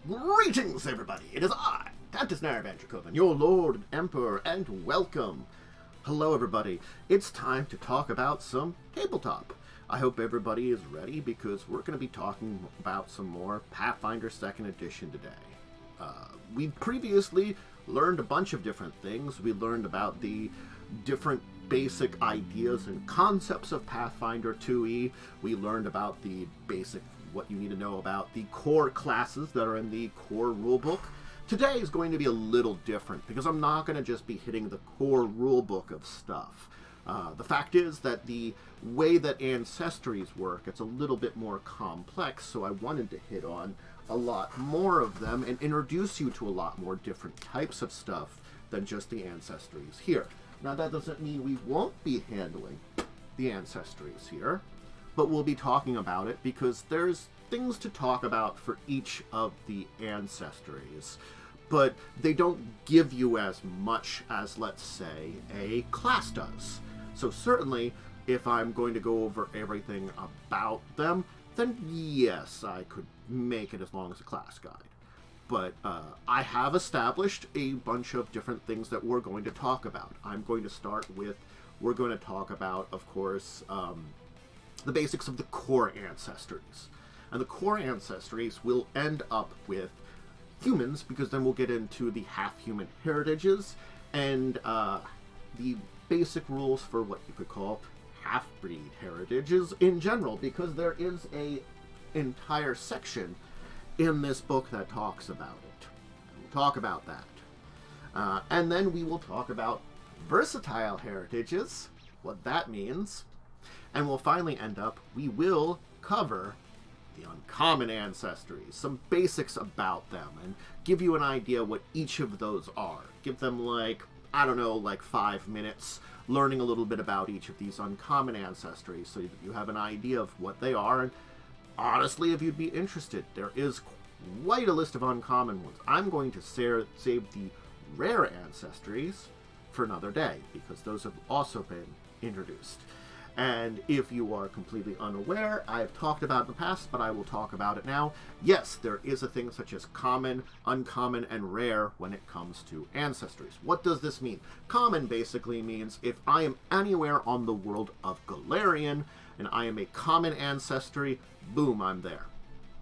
Greetings, everybody! It is I, Dracovin, your Lord and Emperor, and welcome! Hello, everybody. It's time to talk about some tabletop. I hope everybody is ready because we're going to be talking about some more Pathfinder 2nd Edition today. We previously learned a bunch of different things. We learned about the different basic ideas and concepts of Pathfinder 2e. We learned about the basic what you need to know about the core classes that are in the core rulebook. Today is going to be a little different because I'm not going to just be hitting the core rulebook of stuff. The fact is that the way that Ancestries work, it's a little bit more complex, so I wanted to hit on a lot more of them and introduce you to a lot more different types of stuff than just the Ancestries here. Now, that doesn't mean we won't be handling the Ancestries here, but we'll be talking about it because there's things to talk about for each of the Ancestries, but they don't give you as much as, let's say, a class does. So certainly, if I'm going to go over everything about them, then yes, I could make it as long as a class guide. But I have established a bunch of different things that we're going to talk about. I'm going to start with, we're going to talk about, of course, the basics of the core Ancestries. And the core Ancestries will end up with humans, because then we'll get into the half-human heritages and the basic rules for what you could call half-breed heritages in general, because there is a entire section in this book that talks about it. We'll talk about that. And then we will talk about versatile heritages, what that means, and we'll finally end up, we will cover the uncommon Ancestries, some basics about them, and give you an idea what each of those are. Give them like, I don't know, like 5 minutes, learning a little bit about each of these uncommon Ancestries so that you have an idea of what they are. And honestly, if you'd be interested, there is quite a list of uncommon ones. I'm going to save the rare Ancestries for another day, because those have also been introduced. And if you are completely unaware, I have talked about it in the past, but I will talk about it now. Yes, there is a thing such as common, uncommon, and rare when it comes to Ancestries. What does this mean? Common basically means if I am anywhere on the world of Golarion, and I am a common ancestry, boom, I'm there.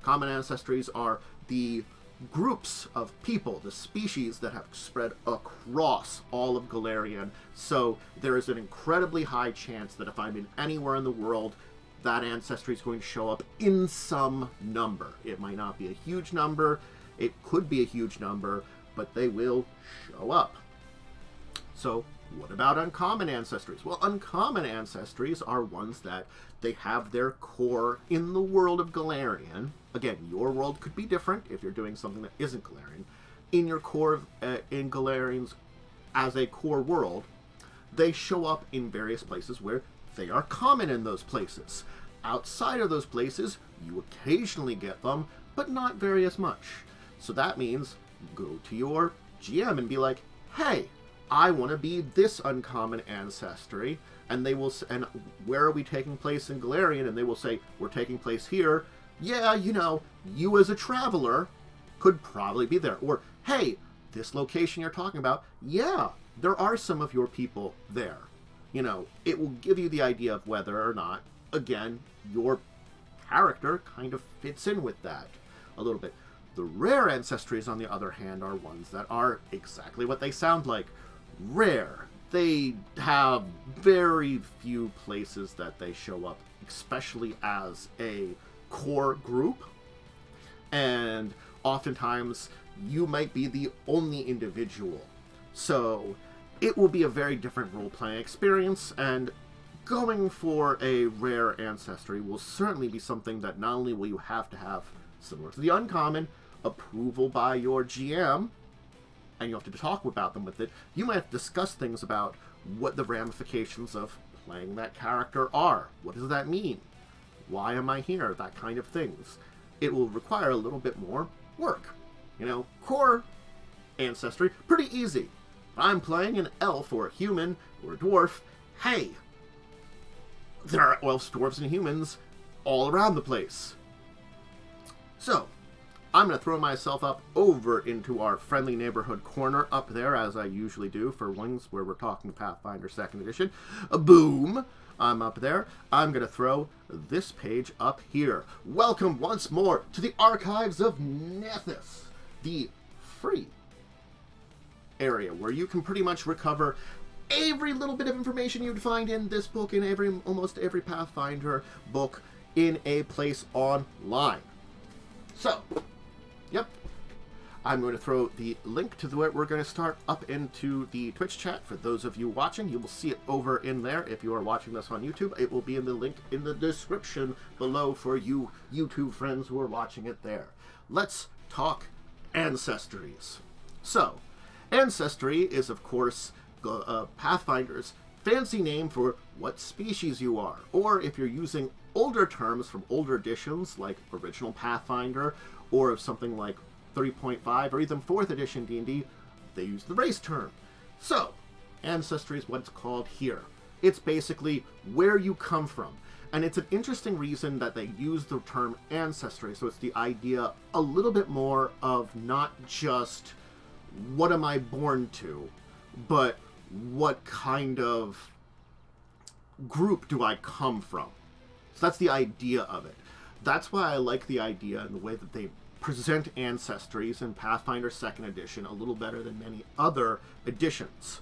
Common Ancestries are the groups of people, the species that have spread across all of Golarion, so there is an incredibly high chance that if I'm in anywhere in the world, that ancestry is going to show up in some number. It might not be a huge number, it could be a huge number, but they will show up. So what about uncommon Ancestries? Well, uncommon Ancestries are ones that they have their core in the world of Golarion. Again, your world could be different if you're doing something that isn't Golarion. In your core, in Golarion's, as a core world, they show up in various places where they are common in those places. Outside of those places, you occasionally get them, but not very as much. So that means go to your GM and be like, hey, I want to be this uncommon ancestry, and they will, and where are we taking place in Golarion? And they will say, we're taking place here. Yeah, you know, you as a traveler could probably be there. Or, hey, this location you're talking about, yeah, there are some of your people there. You know, it will give you the idea of whether or not, again, your character kind of fits in with that a little bit. The rare ancestries, on the other hand, are ones that are exactly what they sound like. Rare. They have very few places that they show up, especially as a core group, and oftentimes you might be the only individual. So it will be a very different role-playing experience, and going for a rare ancestry will certainly be something that not only will you have to have, similar to the uncommon, approval by your GM, and you have to talk about them with it, you might have to discuss things about what the ramifications of playing that character are. What does that mean? Why am I here? That kind of things. It will require a little bit more work. You know, core ancestry, pretty easy. If I'm playing an elf or a human or a dwarf, hey, there are elves, dwarves, and humans all around the place. So, I'm going to throw myself up over into our friendly neighborhood corner up there, as I usually do for ones where we're talking Pathfinder 2nd Edition. Boom! I'm up there. I'm going to throw this page up here. Welcome once more to the Archives of Nethys, the free area where you can pretty much recover every little bit of information you'd find in this book, in almost every Pathfinder book, in a place online. So, yep, I'm going to throw the link to where we're going to start up into the Twitch chat. For those of you watching, you will see it over in there. If you are watching this on YouTube, it will be in the link in the description below for you YouTube friends who are watching it there. Let's talk Ancestries. So, Ancestry is, of course, Pathfinder's fancy name for what species you are, or if you're using older terms from older editions like original Pathfinder or something like 3.5 or even 4th edition D&D, they use the race term. So, Ancestry is what it's called here. It's basically where you come from. And it's an interesting reason that they use the term ancestry. So it's the idea a little bit more of not just what am I born to, but what kind of group do I come from? So that's the idea of it. That's why I like the idea and the way that they present Ancestries in Pathfinder 2nd Edition a little better than many other editions.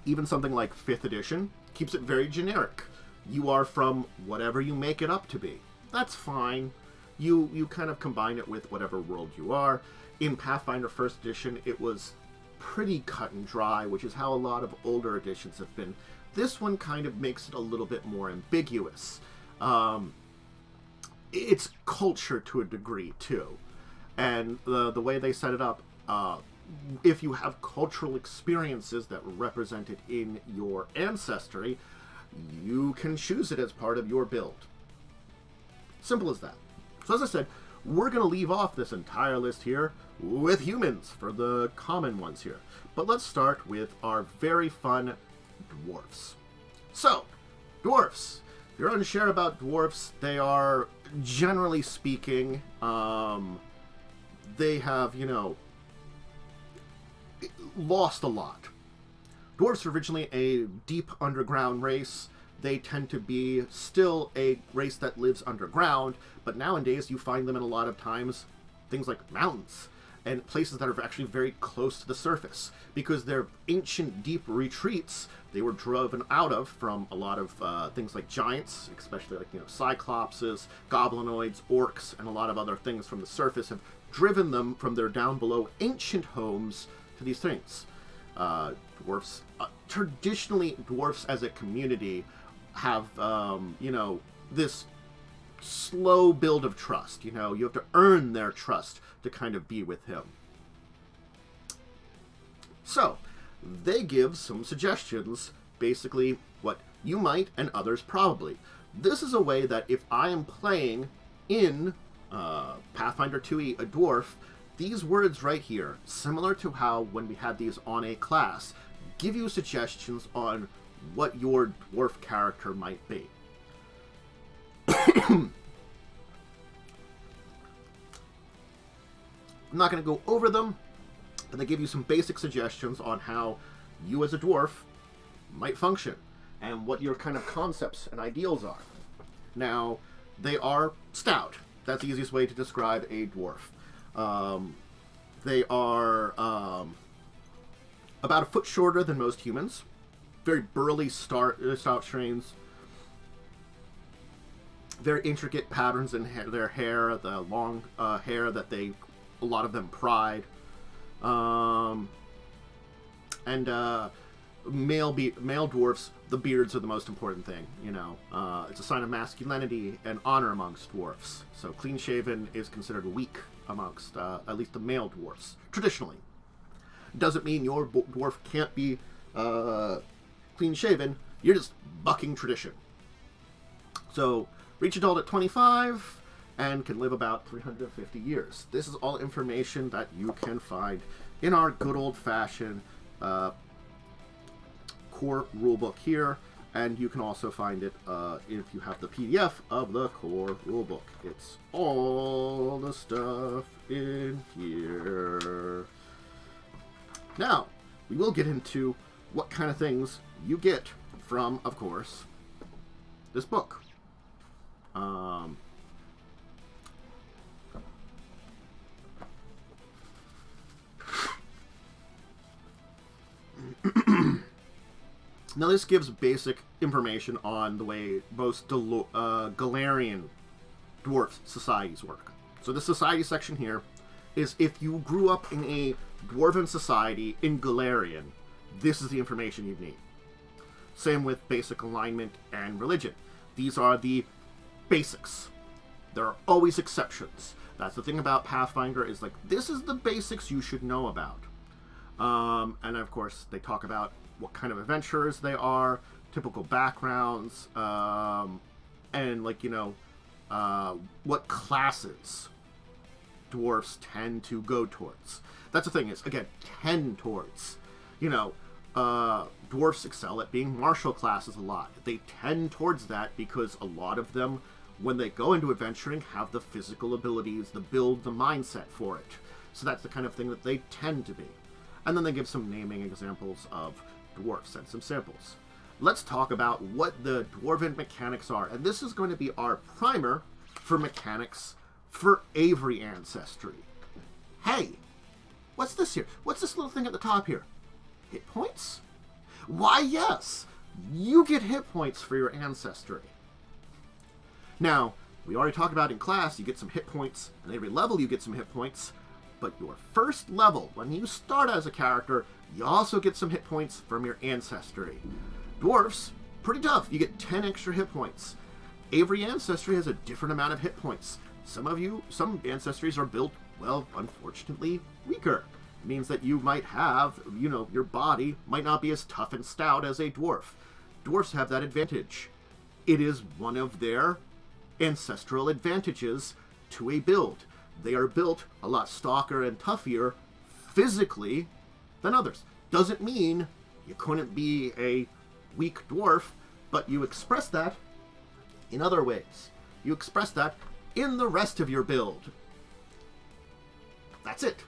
Even something like 5th Edition keeps it very generic. You are from whatever you make it up to be. That's fine. You kind of combine it with whatever world you are. In Pathfinder 1st Edition, it was pretty cut and dry, which is how a lot of older editions have been. This one kind of makes it a little bit more ambiguous. It's culture to a degree, too. And the way they set it up, if you have cultural experiences that were represented in your ancestry, you can choose it as part of your build. Simple as that. So as I said, we're going to leave off this entire list here with humans for the common ones here. But let's start with our very fun dwarfs. So, dwarfs. If you're unsure about dwarfs, they are, generally speaking, they have, lost a lot. Dwarves are originally a deep underground race. They tend to be still a race that lives underground, but nowadays you find them in a lot of times things like mountains and places that are actually very close to the surface, because they're ancient deep retreats they were driven out of from a lot of things like giants, especially like cyclopses, goblinoids, orcs, and a lot of other things from the surface have driven them from their down below ancient homes to these things. Dwarfs, traditionally dwarfs as a community have, this slow build of trust. You have to earn their trust to kind of be with him. So, they give some suggestions, basically what you might and others probably. This is a way that if I am playing in Pathfinder 2e a dwarf, these words right here, similar to how when we had these on a class, give you suggestions on what your dwarf character might be. I'm not going to go over them, but they give you some basic suggestions on how you as a dwarf might function and what your kind of concepts and ideals are. Now, they are stout. That's the easiest way to describe a dwarf. They are about a foot shorter than most humans. Very burly stout strains. Very intricate patterns in their hair, the long hair that a lot of them pride. Male dwarfs, the beards are the most important thing, It's a sign of masculinity and honor amongst dwarfs. So clean-shaven is considered weak amongst at least the male dwarfs, traditionally. Doesn't mean your dwarf can't be clean-shaven. You're just bucking tradition. So, reach adult at 25 and can live about 350 years. This is all information that you can find in our good old-fashioned core rulebook here. And you can also find it if you have the PDF of the core rulebook. It's all the stuff in here. Now, we will get into what kind of things you get from, of course, this book. Now, this gives basic information on the way most Galarian dwarf societies work. So the society section here is if you grew up in a dwarven society in Galarian, this is the information you'd need. Same with basic alignment and religion. These are the basics. There are always exceptions. That's the thing about Pathfinder, is like, this is the basics you should know about. And of course, they talk about what kind of adventurers they are, typical backgrounds, and like, you know, what classes dwarfs tend to go towards. That's the thing is, again, tend towards. You know, dwarfs excel at being martial classes a lot. They tend towards that because a lot of them, when they go into adventuring, have the physical abilities, the build, the mindset for it. So that's the kind of thing that they tend to be. And then they give some naming examples of dwarfs and some samples. Let's talk about what the dwarven mechanics are. And this is going to be our primer for mechanics for Avery Ancestry. Hey, what's this here? What's this little thing at the top here? Hit points? Why, yes, you get hit points for your ancestry. Now, we already talked about in class, you get some hit points, and every level you get some hit points, but your first level, when you start as a character, you also get some hit points from your ancestry. Dwarfs, pretty tough. You get 10 extra hit points. Avery Ancestry has a different amount of hit points. Some ancestries are built, well, unfortunately, weaker. It means that you might have, you know, your body might not be as tough and stout as a dwarf. Dwarfs have that advantage. It is one of their ancestral advantages to a build. They are built a lot stalker and tougher physically than others. Doesn't mean you couldn't be a weak dwarf, but you express that in other ways. You express that in the rest of your build. That's it.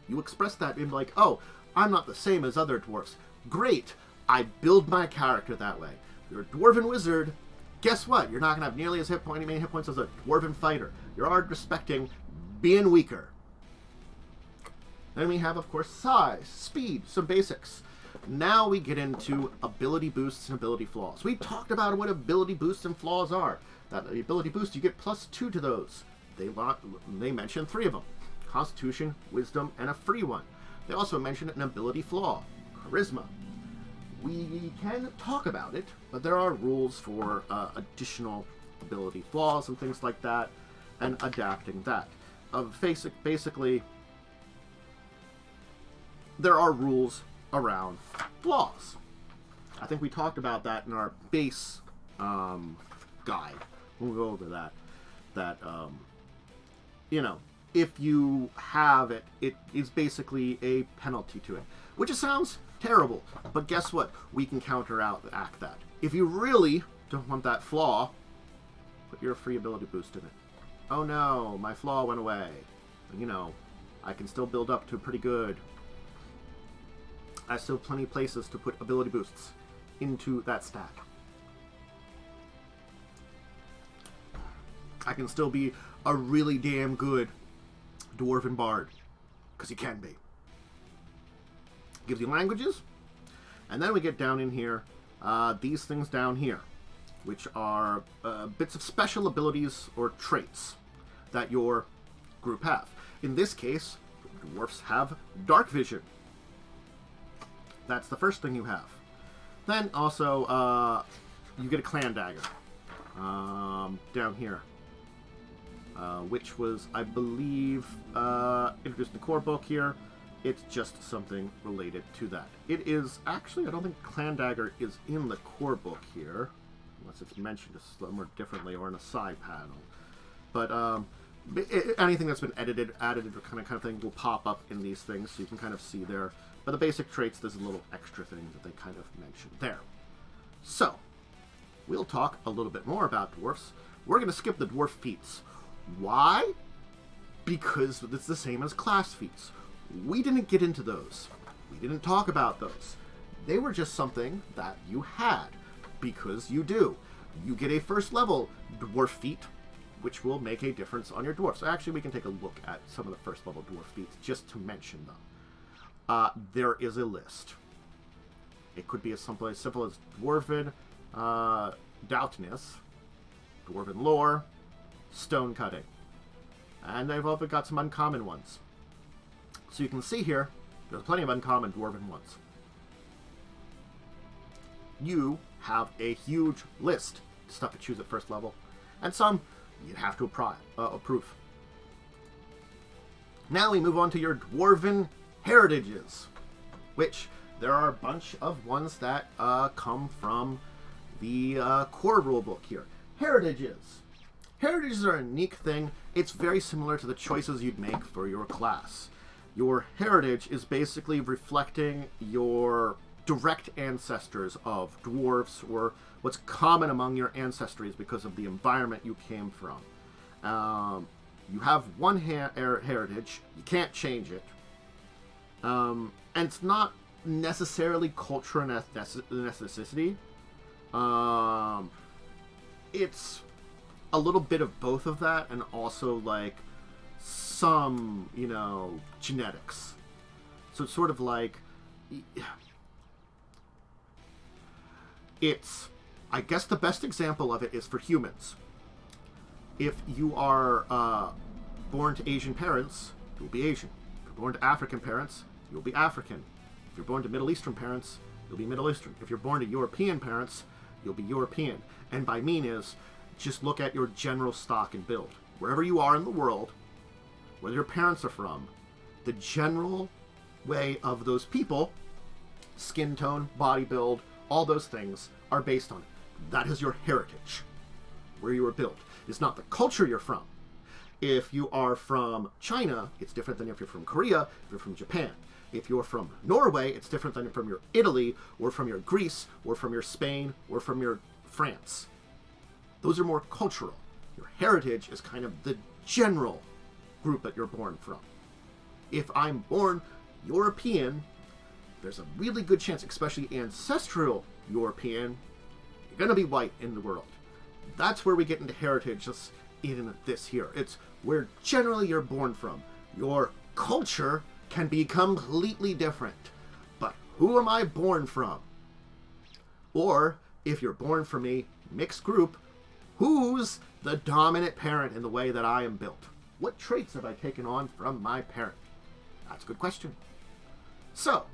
You express that in like, oh, I'm not the same as other dwarfs. Great, I build my character that way. You're a dwarven wizard, guess what? You're not going to have nearly as many hit points as a dwarven fighter. You're already respecting being weaker. Then we have, of course, size, speed, some basics. Now we get into ability boosts and ability flaws. We talked about what ability boosts and flaws are. That ability boost, you get +2 to those. They mention 3 of them. Constitution, Wisdom, and a free one. They also mention an ability flaw, Charisma. We can talk about it, but there are rules for additional ability flaws and things like that, and adapting that. Basically, there are rules around flaws. I think we talked about that in our base guide. We'll go over that. You know, if you have it, it is basically a penalty to it. Which sounds terrible, but guess what? We can counteract that. If you really don't want that flaw, put your free ability boost in it. Oh no, my flaw went away. You know, I can still build up to pretty good. I still have plenty of places to put ability boosts into that stack. I can still be a really damn good dwarven bard, because you can be. Gives you languages, and then we get down in here, these things down here, which are bits of special abilities or traits that your group have. In this case, dwarfs have dark vision. That's the first thing you have. Then also, you get a clan dagger down here. Which was, I believe, introduced in the core book here. It's just something related to that. It is, actually, I don't think Clan Dagger is in the core book here, unless it's mentioned somewhere differently or in a side panel. But anything that's been added kind of thing will pop up in these things, so you can kind of see there. But the basic traits, there's a little extra thing that they kind of mentioned there. So, we'll talk a little bit more about dwarfs. We're going to skip the dwarf feats. Why? Because it's the same as class feats. We didn't get into those. We didn't talk about those. They were just something that you had, because you do. You get a first level dwarf feat, which will make a difference on your dwarf. So actually we can take a look at some of the first level dwarf feats just to mention them. There is a list. It could be as simple as Dwarven Doubtness, Dwarven Lore, Stone Cutting. And they've also got some uncommon ones. So you can see here, there's plenty of uncommon Dwarven ones. You have a huge list of stuff to choose at first level. And some you'd have to approve. Now we move on to your Dwarven Heritages, which there are a bunch of ones that come from the core rulebook here. Heritages. Heritages are a unique thing. It's very similar to the choices you'd make for your class. Your heritage is basically reflecting your direct ancestors of dwarves, or what's common among your ancestries because of the environment you came from. You have one heritage. You can't change it. And it's not necessarily culture and ethnicity. It's a little bit of both of that, and also like some, genetics. So it's sort of like, I guess the best example of it is for humans. If you are born to Asian parents, you'll be Asian. If you're born to African parents, you'll be African. If you're born to Middle Eastern parents, you'll be Middle Eastern. If you're born to European parents, you'll be European. And by mean is, just look at your general stock and build. Wherever you are in the world, where your parents are from, the general way of those people, skin tone, body build, all those things are based on it. That is your heritage, where you were built. It's not the culture you're from. If you are from China, it's different than if you're from Korea, if you're from Japan. If you're from Norway, it's different than from your Italy, or from your Greece, or from your Spain, or from your France. Those are more cultural. Your heritage is kind of the general group that you're born from. If I'm born European, there's a really good chance, especially ancestral European, you're going to be white in the world. That's where we get into heritage, just in this here. It's where generally you're born from. Your culture can be completely different. But who am I born from? Or, if you're born from a mixed group, who's the dominant parent in the way that I am built? What traits have I taken on from my parent? That's a good question. So,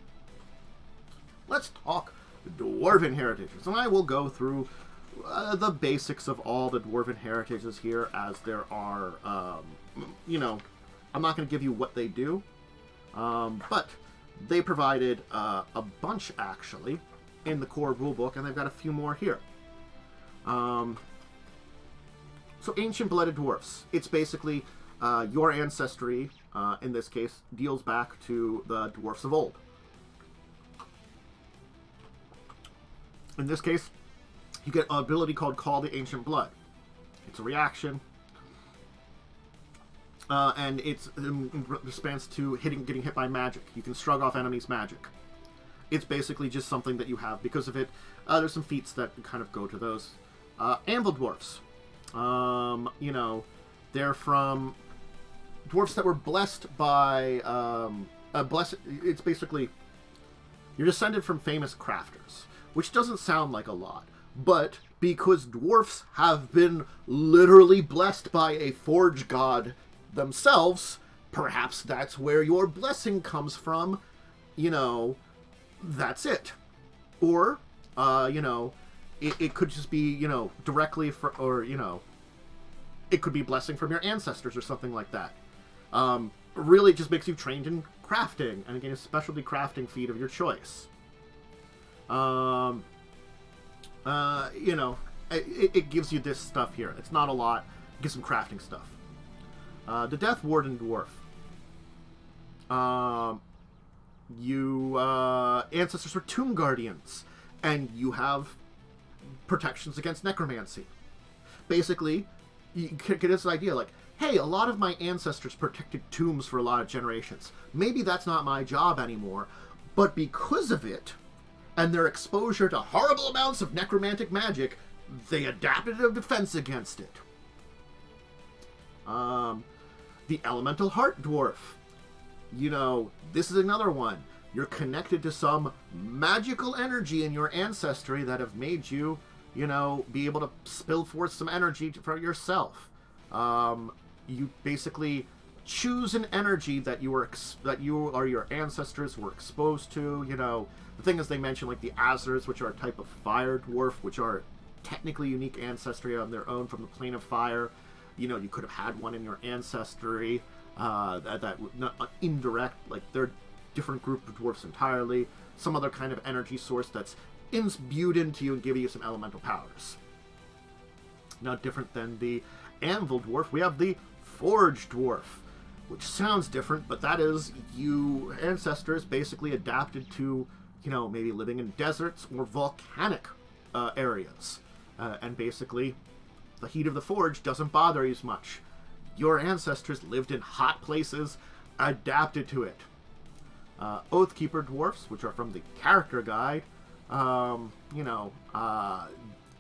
let's talk Dwarven heritages. And I will go through the basics of all the Dwarven heritages here, as there are, I'm not going to give you what they do, but they provided a bunch, actually, in the core rulebook, and they've got a few more here. So Ancient Blooded Dwarfs. It's basically your ancestry, in this case, deals back to the dwarfs of old. In this case, you get an ability called Call the Ancient Blood. It's a reaction, and it's in response to getting hit by magic. You can shrug off enemies' magic. It's basically just something that you have because of it. There's some feats that kind of go to those. Anvil Dwarfs. They're from dwarfs that were blessed by, it's basically, you're descended from famous crafters, which doesn't sound like a lot, but because dwarfs have been literally blessed by a forge god themselves, perhaps that's where your blessing comes from, that's it. Or, it could just be, directly it could be blessing from your ancestors or something like that. Really just makes you trained in crafting, and again, a specialty crafting feat of your choice. It gives you this stuff here. It's not a lot. It gives some crafting stuff. The Death Warden Dwarf. Ancestors were tomb guardians, and you have protections against necromancy. Basically, you get this idea like, hey, a lot of my ancestors protected tombs for a lot of generations. Maybe that's not my job anymore, but because of it, and their exposure to horrible amounts of necromantic magic, they adapted a defense against it. The Elemental Heart Dwarf. You know, this is another one. You're connected to some magical energy in your ancestry that have made you, you know, be able to spill forth some energy for yourself. You basically choose an energy that you or your ancestors were exposed to. You know, the thing is, they mention like the Azers, which are a type of fire dwarf, which are technically unique ancestry on their own from the plane of fire. You know, you could have had one in your ancestry. That not indirect, like they're different group of dwarfs entirely. Some other kind of energy source that's imbued into you and giving you some elemental powers. Not different than the Anvil Dwarf, we have the Forge Dwarf, which sounds different, but that is you ancestors basically adapted to, you know, maybe living in deserts or volcanic areas. And basically, the heat of the forge doesn't bother you as much. Your ancestors lived in hot places, adapted to it. Oathkeeper Dwarfs, which are from the character guide, you know,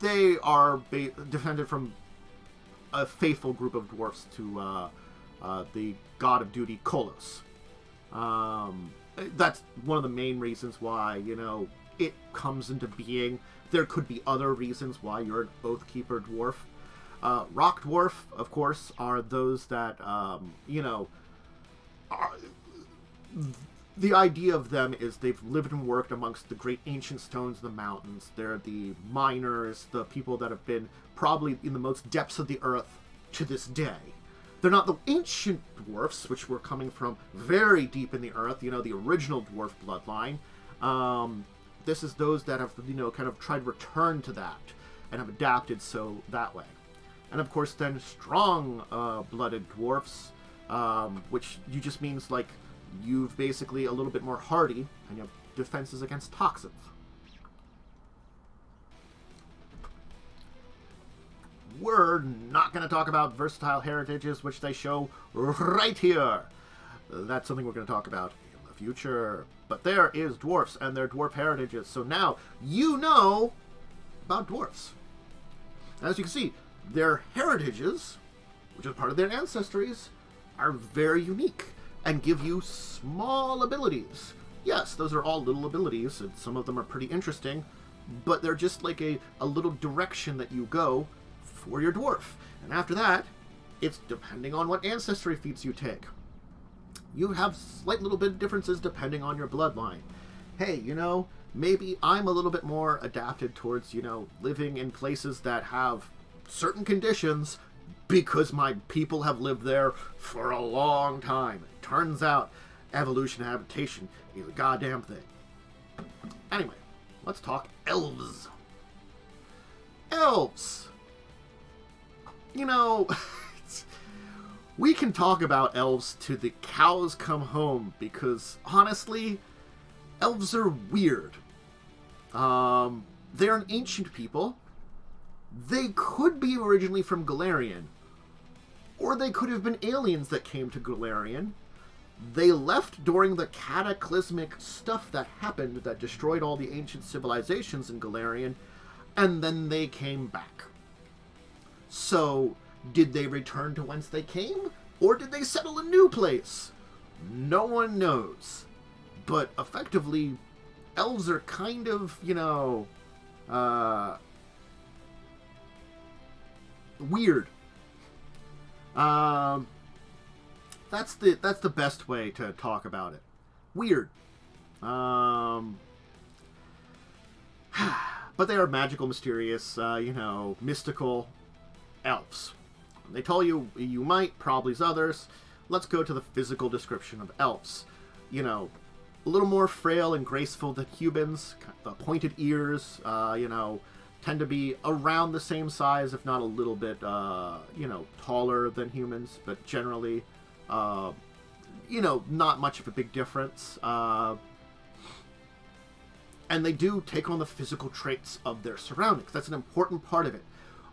they are defended from a faithful group of dwarfs to the god of duty, Kolos. That's one of the main reasons why, you know, it comes into being. There could be other reasons why you're an Oathkeeper Dwarf. Rock Dwarf, of course, are those that, you know, the idea of them is they've lived and worked amongst the great ancient stones of the mountains. They're the miners, the people that have been probably in the most depths of the earth to this day. They're not the ancient dwarfs, which were coming from very deep in the earth, you know, the original dwarf bloodline. This is those that have, you know, kind of tried to return to that and have adapted so that way. And of course then strong-blooded dwarfs, which just means like you've basically a little bit more hardy and you have defenses against toxins. We're not going to talk about versatile heritages, which they show right here. That's something we're going to talk about in the future. But there is dwarfs and their dwarf heritages. So now you know about dwarfs. As you can see, their heritages, which is part of their ancestries, are very unique and give you small abilities. Yes, those are all little abilities, and some of them are pretty interesting, but they're just like a little direction that you go for your dwarf. And after that, it's depending on what ancestry feats you take. You have slight little bit of differences depending on your bloodline. Hey, you know, maybe I'm a little bit more adapted towards, you know, living in places that have certain conditions because my people have lived there for a long time. It turns out evolution and habitation is a goddamn thing. Anyway, let's talk elves. Elves. You know, we can talk about elves till the cows come home because, honestly, elves are weird. They're an ancient people. They could be originally from Golarion, or they could have been aliens that came to Golarion. They left during the cataclysmic stuff that happened that destroyed all the ancient civilizations in Golarion, and then they came back. So, did they return to whence they came, or did they settle a new place? No one knows. But effectively, elves are kind of, you know, weird. That's the best way to talk about it. Weird. But they are magical, mysterious, you know, mystical elves. They tell you you might, probably's others. Let's go to the physical description of elves. You know, a little more frail and graceful than humans. The pointed ears, you know, tend to be around the same size, if not a little bit, you know, taller than humans, but generally, you know, not much of a big difference. And they do take on the physical traits of their surroundings. That's an important part of it.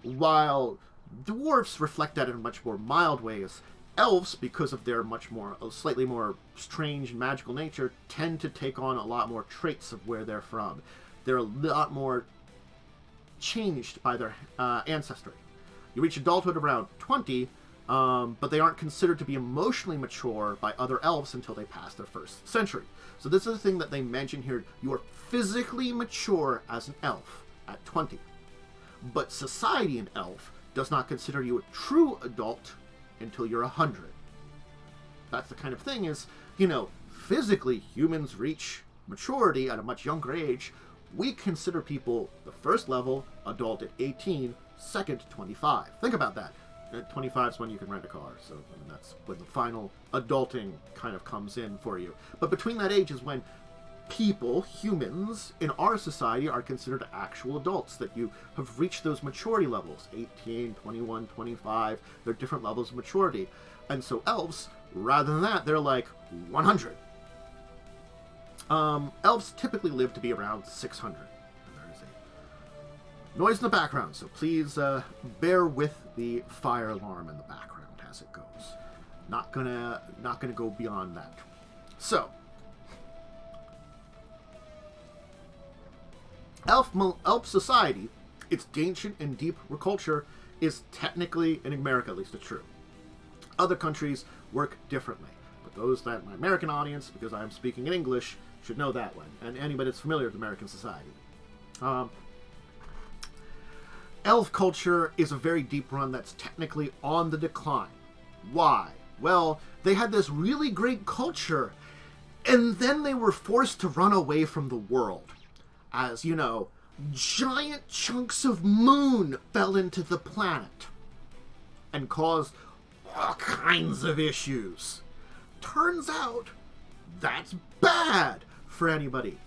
While dwarves reflect that in much more mild ways, elves, because of their slightly more strange and magical nature, tend to take on a lot more traits of where they're from. They're a lot more changed by their ancestry. You reach adulthood around 20, but they aren't considered to be emotionally mature by other elves until they pass their first century. So this is the thing that they mention here. You are physically mature as an elf at 20. But society in elf does not consider you a true adult until you're 100. That's the kind of thing is, physically humans reach maturity at a much younger age. We consider people the first level adult at 18, second 25. Think about that. At 25 is when you can rent a car, so that's when the final adulting kind of comes in for you. But between that age is when people, humans, in our society are considered actual adults, that you have reached those maturity levels, 18, 21, 25, they're different levels of maturity. And so elves, rather than that, they're like 100. Elves typically live to be around 600. Noise in the background, so please bear with the fire alarm in the background as it goes. Not gonna go beyond that. So, elf society, its ancient and deep culture, is technically, in America at least, it's true. Other countries work differently, but those that my American audience, because I'm speaking in English, should know that one, and anybody that's familiar with American society. Elf culture is a very deep run that's technically on the decline. Why? Well, they had this really great culture, and then they were forced to run away from the world. As, giant chunks of moon fell into the planet and caused all kinds of issues. Turns out, that's bad for anybody.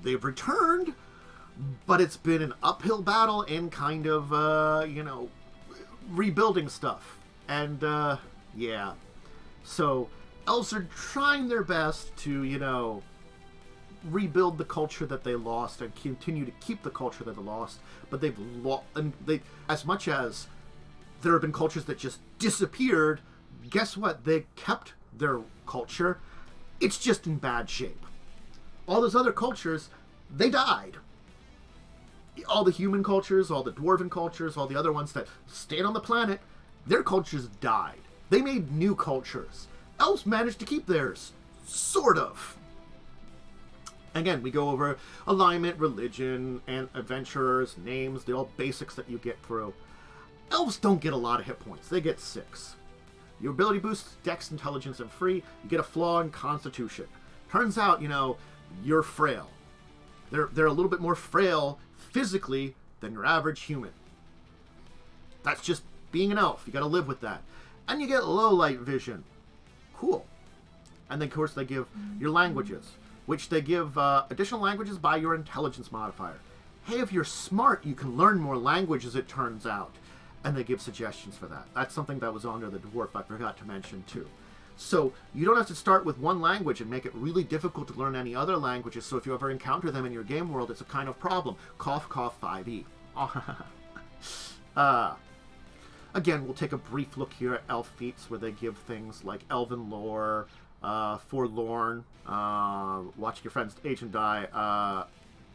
They've returned, but it's been an uphill battle and kind of, rebuilding stuff. And, yeah. So, elves are trying their best to, rebuild the culture that they lost and continue to keep the culture that they lost. But they've lost, and as much as there have been cultures that just disappeared, guess what? They kept their culture. It's just in bad shape. All those other cultures, they died. All the human cultures, all the dwarven cultures, all the other ones that stayed on the planet, their cultures died. They made new cultures. Elves managed to keep theirs. Sort of. Again, we go over alignment, religion, and adventurers, names, the all basics that you get through. Elves don't get a lot of hit points. They get 6. Your ability boosts Dex, Intelligence, and Free. You get a flaw in Constitution. Turns out, you're frail. They're a little bit more frail physically than your average human. That's just being an elf. You gotta live with that. And you get low light vision. Cool. And then, of course, they give your languages, which they give additional languages by your intelligence modifier. Hey, if you're smart, you can learn more languages, it turns out. And they give suggestions for that. That's something that was under the Dwarf I forgot to mention, too. So, you don't have to start with one language and make it really difficult to learn any other languages, so if you ever encounter them in your game world, it's a kind of problem. Cough, cough, 5e. Again, we'll take a brief look here at elf feats, where they give things like elven lore, forlorn, watching your friend's agent die,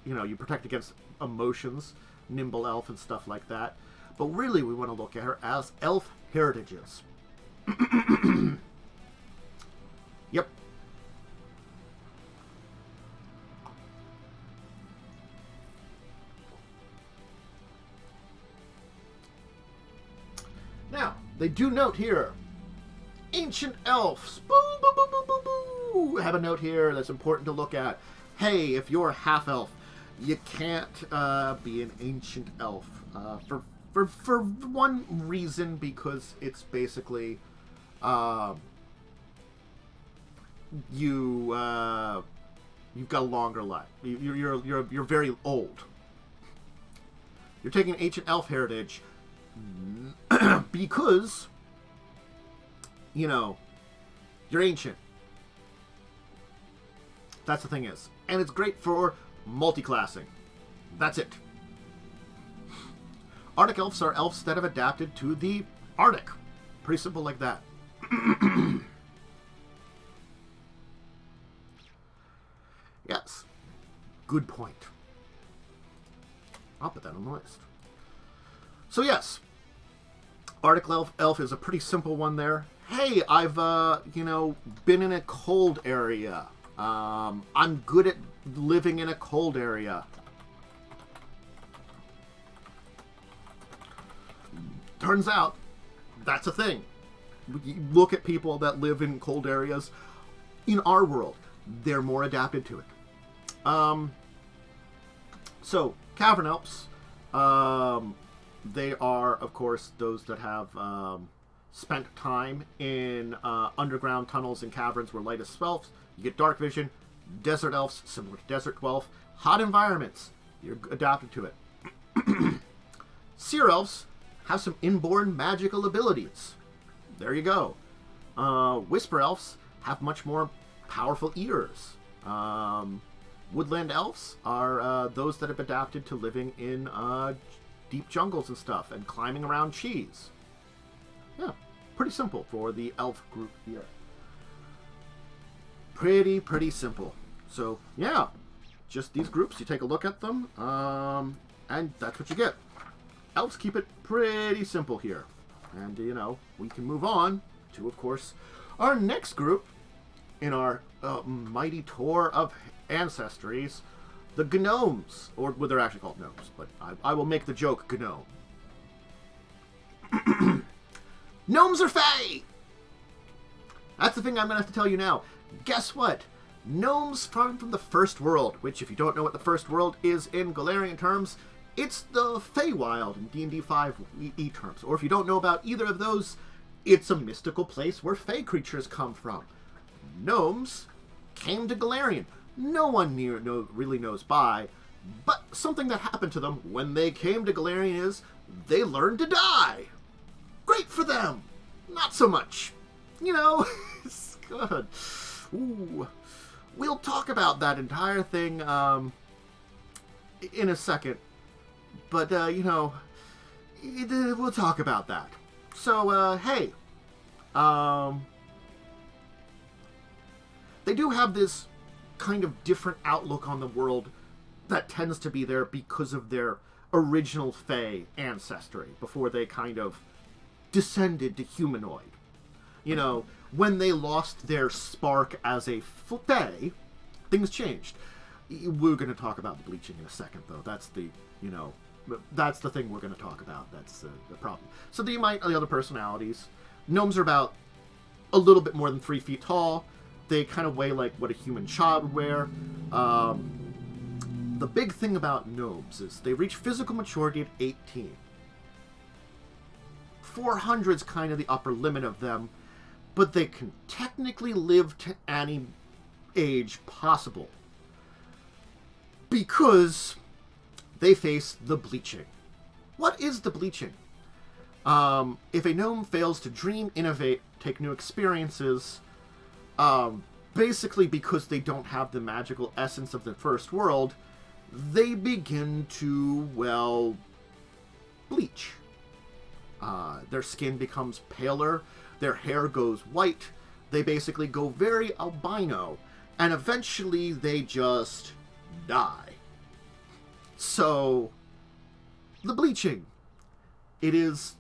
you protect against emotions, nimble elf, and stuff like that. But really, we want to look at her as elf heritages. Yep. Now, they do note here, ancient elves. Boo, boo, boo, boo, boo, boo. Have a note here that's important to look at. Hey, if you're half elf, you can't be an ancient elf for one reason, because it's basically you've got a longer life. You're very old. You're taking ancient elf heritage because you're ancient. That's the thing is, and it's great for multi-classing. That's it. Arctic elves are elves that have adapted to the Arctic. Pretty simple like that. Yes. Good point. I'll put that on the list. So yes, Arctic elf is a pretty simple one there. Hey, I've, been in a cold area. I'm good at living in a cold area. Turns out, that's a thing. You look at people that live in cold areas. In our world, they're more adapted to it. So, cavern elves, they are, of course, those that have spent time in underground tunnels and caverns where light is elves. You get dark vision. Desert elves, similar to desert dwarf. Hot environments, you're adapted to it. Seer elves have some inborn magical abilities. There you go. Whisper elves have much more powerful ears. Woodland elves are those that have adapted to living in deep jungles and stuff and climbing around trees. Yeah, pretty simple for the elf group here. Pretty simple. So, yeah, just these groups, you take a look at them, and that's what you get. Elves keep it pretty simple here. And, we can move on to, of course, our next group in our mighty tour of Ancestries, the Gnomes. Or, well, they're actually called Gnomes, but I will make the joke Gnome. Gnomes are Fae! That's the thing I'm going to have to tell you now. Guess what? Gnomes from the First World, which, if you don't know what the First World is in Golarian terms, it's the Feywild in D&D 5e terms. Or if you don't know about either of those, it's a mystical place where Fey creatures come from. Gnomes came to Golarion. No one really knows by, but something that happened to them when they came to Golarion is they learned to die. Great for them. Not so much. It's good. Ooh. We'll talk about that entire thing in a second. But, we'll talk about that. So, hey. They do have this kind of different outlook on the world that tends to be there because of their original Fey ancestry, before they kind of descended to humanoid. When they lost their spark as a Fey, things changed. We're going to talk about the bleaching in a second, though. That's the, that's the thing we're going to talk about. That's the problem. So the other personalities. Gnomes are about a little bit more than 3 feet tall. They kind of weigh like what a human child would wear. The big thing about gnomes is they reach physical maturity at 18. 400 is kind of the upper limit of them, but they can technically live to any age possible because they face the bleaching. What is the bleaching? If a gnome fails to dream, innovate, take new experiences, basically because they don't have the magical essence of the First World, they begin to, well, bleach. Their skin becomes paler, their hair goes white, they basically go very albino, and eventually they just die. So, the bleaching. It is,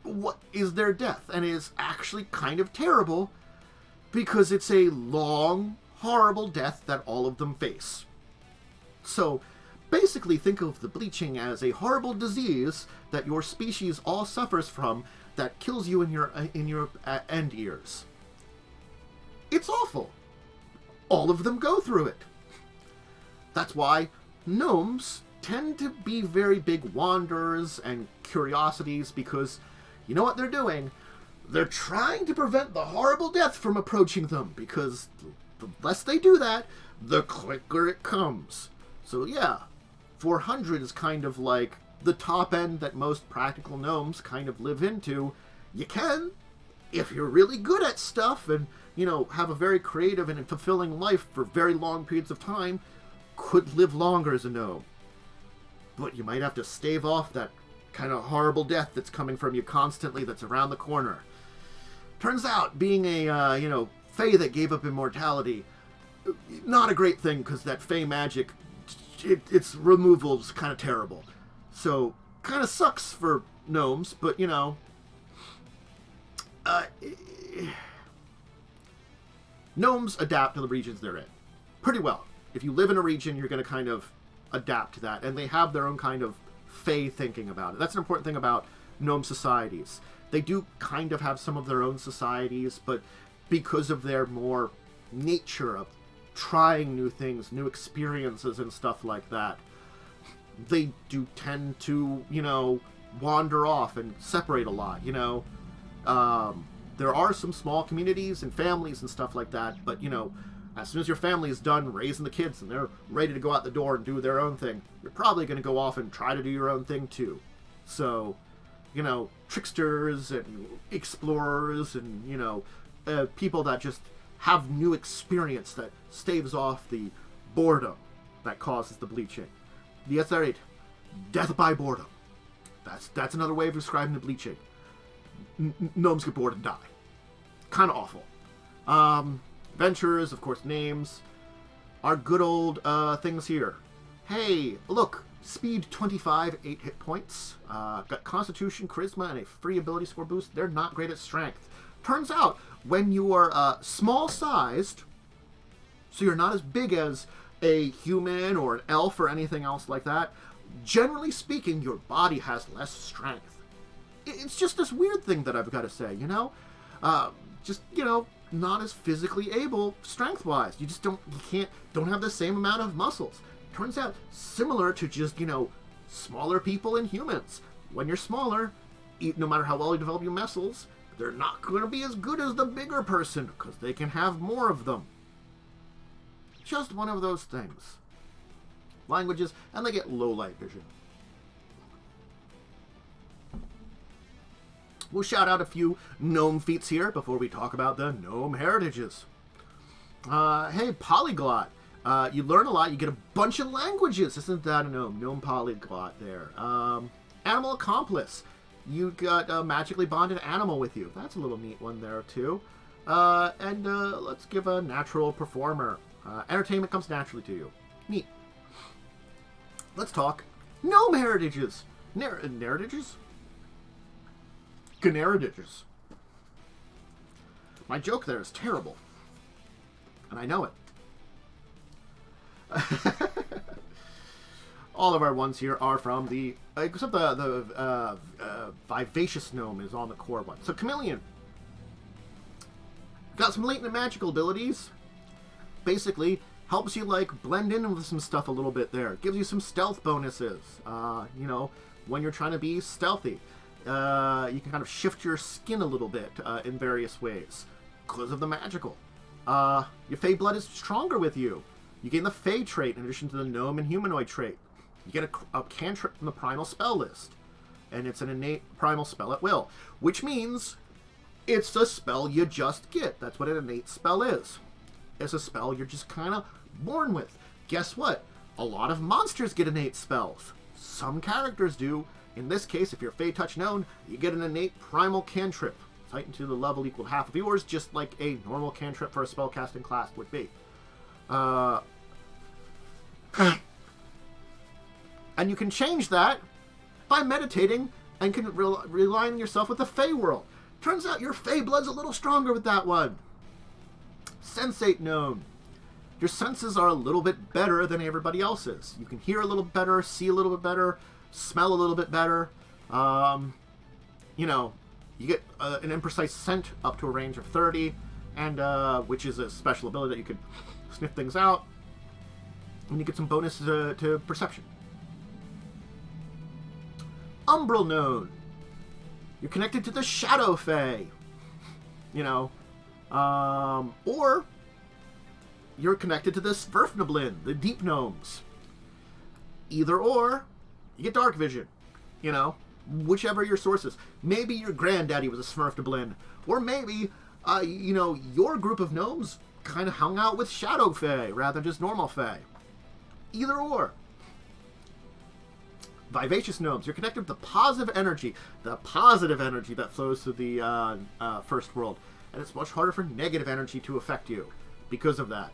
what is their death? And it is actually kind of terrible because it's a long, horrible death that all of them face. So, basically think of the bleaching as a horrible disease that your species all suffers from that kills you in your end ears. It's awful. All of them go through it. That's why gnomes tend to be very big wanderers and curiosities, because you know what they're doing? They're trying to prevent the horrible death from approaching them, because the less they do that, the quicker it comes. So yeah, 400 is kind of like the top end that most practical gnomes kind of live into. You can, if you're really good at stuff and have a very creative and fulfilling life for very long periods of time could live longer as a gnome. But you might have to stave off that kind of horrible death that's coming from you constantly, that's around the corner. Turns out, being a, fae that gave up immortality, not a great thing, because that fae magic, its removal is kind of terrible. So, kind of sucks for gnomes, but, gnomes adapt to the regions they're in pretty well. If you live in a region, you're going to kind of adapt to that, and they have their own kind of fae thinking about it. That's an important thing about gnome societies. They do kind of have some of their own societies, but because of their more nature of trying new things, new experiences and stuff like that, they do tend to, wander off and separate a lot, There are some small communities and families and stuff like that, but, as soon as your family is done raising the kids and they're ready to go out the door and do their own thing, you're probably going to go off and try to do your own thing too. So, tricksters and explorers and, people that just have new experience that staves off the boredom that causes the bleaching. That's right. Death by boredom. That's another way of describing the bleaching. Gnomes get bored and die. Kind of awful. Adventurers, of course, names. Our good old things here. Hey, look. Speed 25, 8 hit points. Got Constitution, Charisma, and a free ability score boost. They're not great at Strength. Turns out, when you are small-sized, so you're not as big as a human or an elf or anything else like that, generally speaking, your body has less strength. It's just this weird thing that I've got to say, not as physically able strength-wise. You just don't have the same amount of muscles. Turns out, similar to just, smaller people and humans. When you're smaller, no matter how well you develop your muscles, they're not going to be as good as the bigger person, because they can have more of them. Just one of those things. Languages, and they get low light vision. We'll shout out a few gnome feats here before we talk about the gnome heritages. Hey, polyglot. You learn a lot. You get a bunch of languages. Isn't that a gnome? Gnome polyglot there. Animal accomplice. You got a magically bonded animal with you. That's a little neat one there, too. And let's give a natural performer. Entertainment comes naturally to you. Neat. Let's talk gnome heritages. Narratiges? Gnaradiges. My joke there is terrible. And I know it. All of our ones here are from the... except the Vivacious Gnome is on the core one. So, Chameleon. Got some latent magical abilities. Basically, helps you, blend in with some stuff a little bit there. Gives you some stealth bonuses, when you're trying to be stealthy. You can kind of shift your skin a little bit in various ways because of the magical. Your Fey blood is stronger with you. You gain the Fey trait in addition to the Gnome and Humanoid trait. You get a cantrip from the Primal Spell list. And it's an innate Primal Spell at will. Which means it's a spell you just get. That's what an innate spell is. It's a spell you're just kind of born with. Guess what? A lot of monsters get innate spells. Some characters do. In this case, if you're Fey Touch known, you get an innate Primal Cantrip. Heightened to the level equal to half of yours, just like a normal cantrip for a spellcasting class would be. And you can change that by meditating and can rely on yourself with the Fey world. Turns out your Fey blood's a little stronger with that one. Sensate known. Your senses are a little bit better than everybody else's. You can hear a little better, see a little bit better, smell a little bit better. You get an imprecise scent up to a range of 30, and which is a special ability that you can sniff things out. And you get some bonus to perception. Umbral known. You're connected to the Shadow Fae. Or you're connected to the Sverfnablin, the Deep Gnomes. Either or, you get dark vision. Whichever your source is. Maybe your granddaddy was a Sverfnablin, or maybe you know, your group of gnomes kind of hung out with Shadow Fae rather than just normal Fae. Either or. Vivacious gnomes, you're connected with the positive energy that flows through the first world. And it's much harder for negative energy to affect you because of that.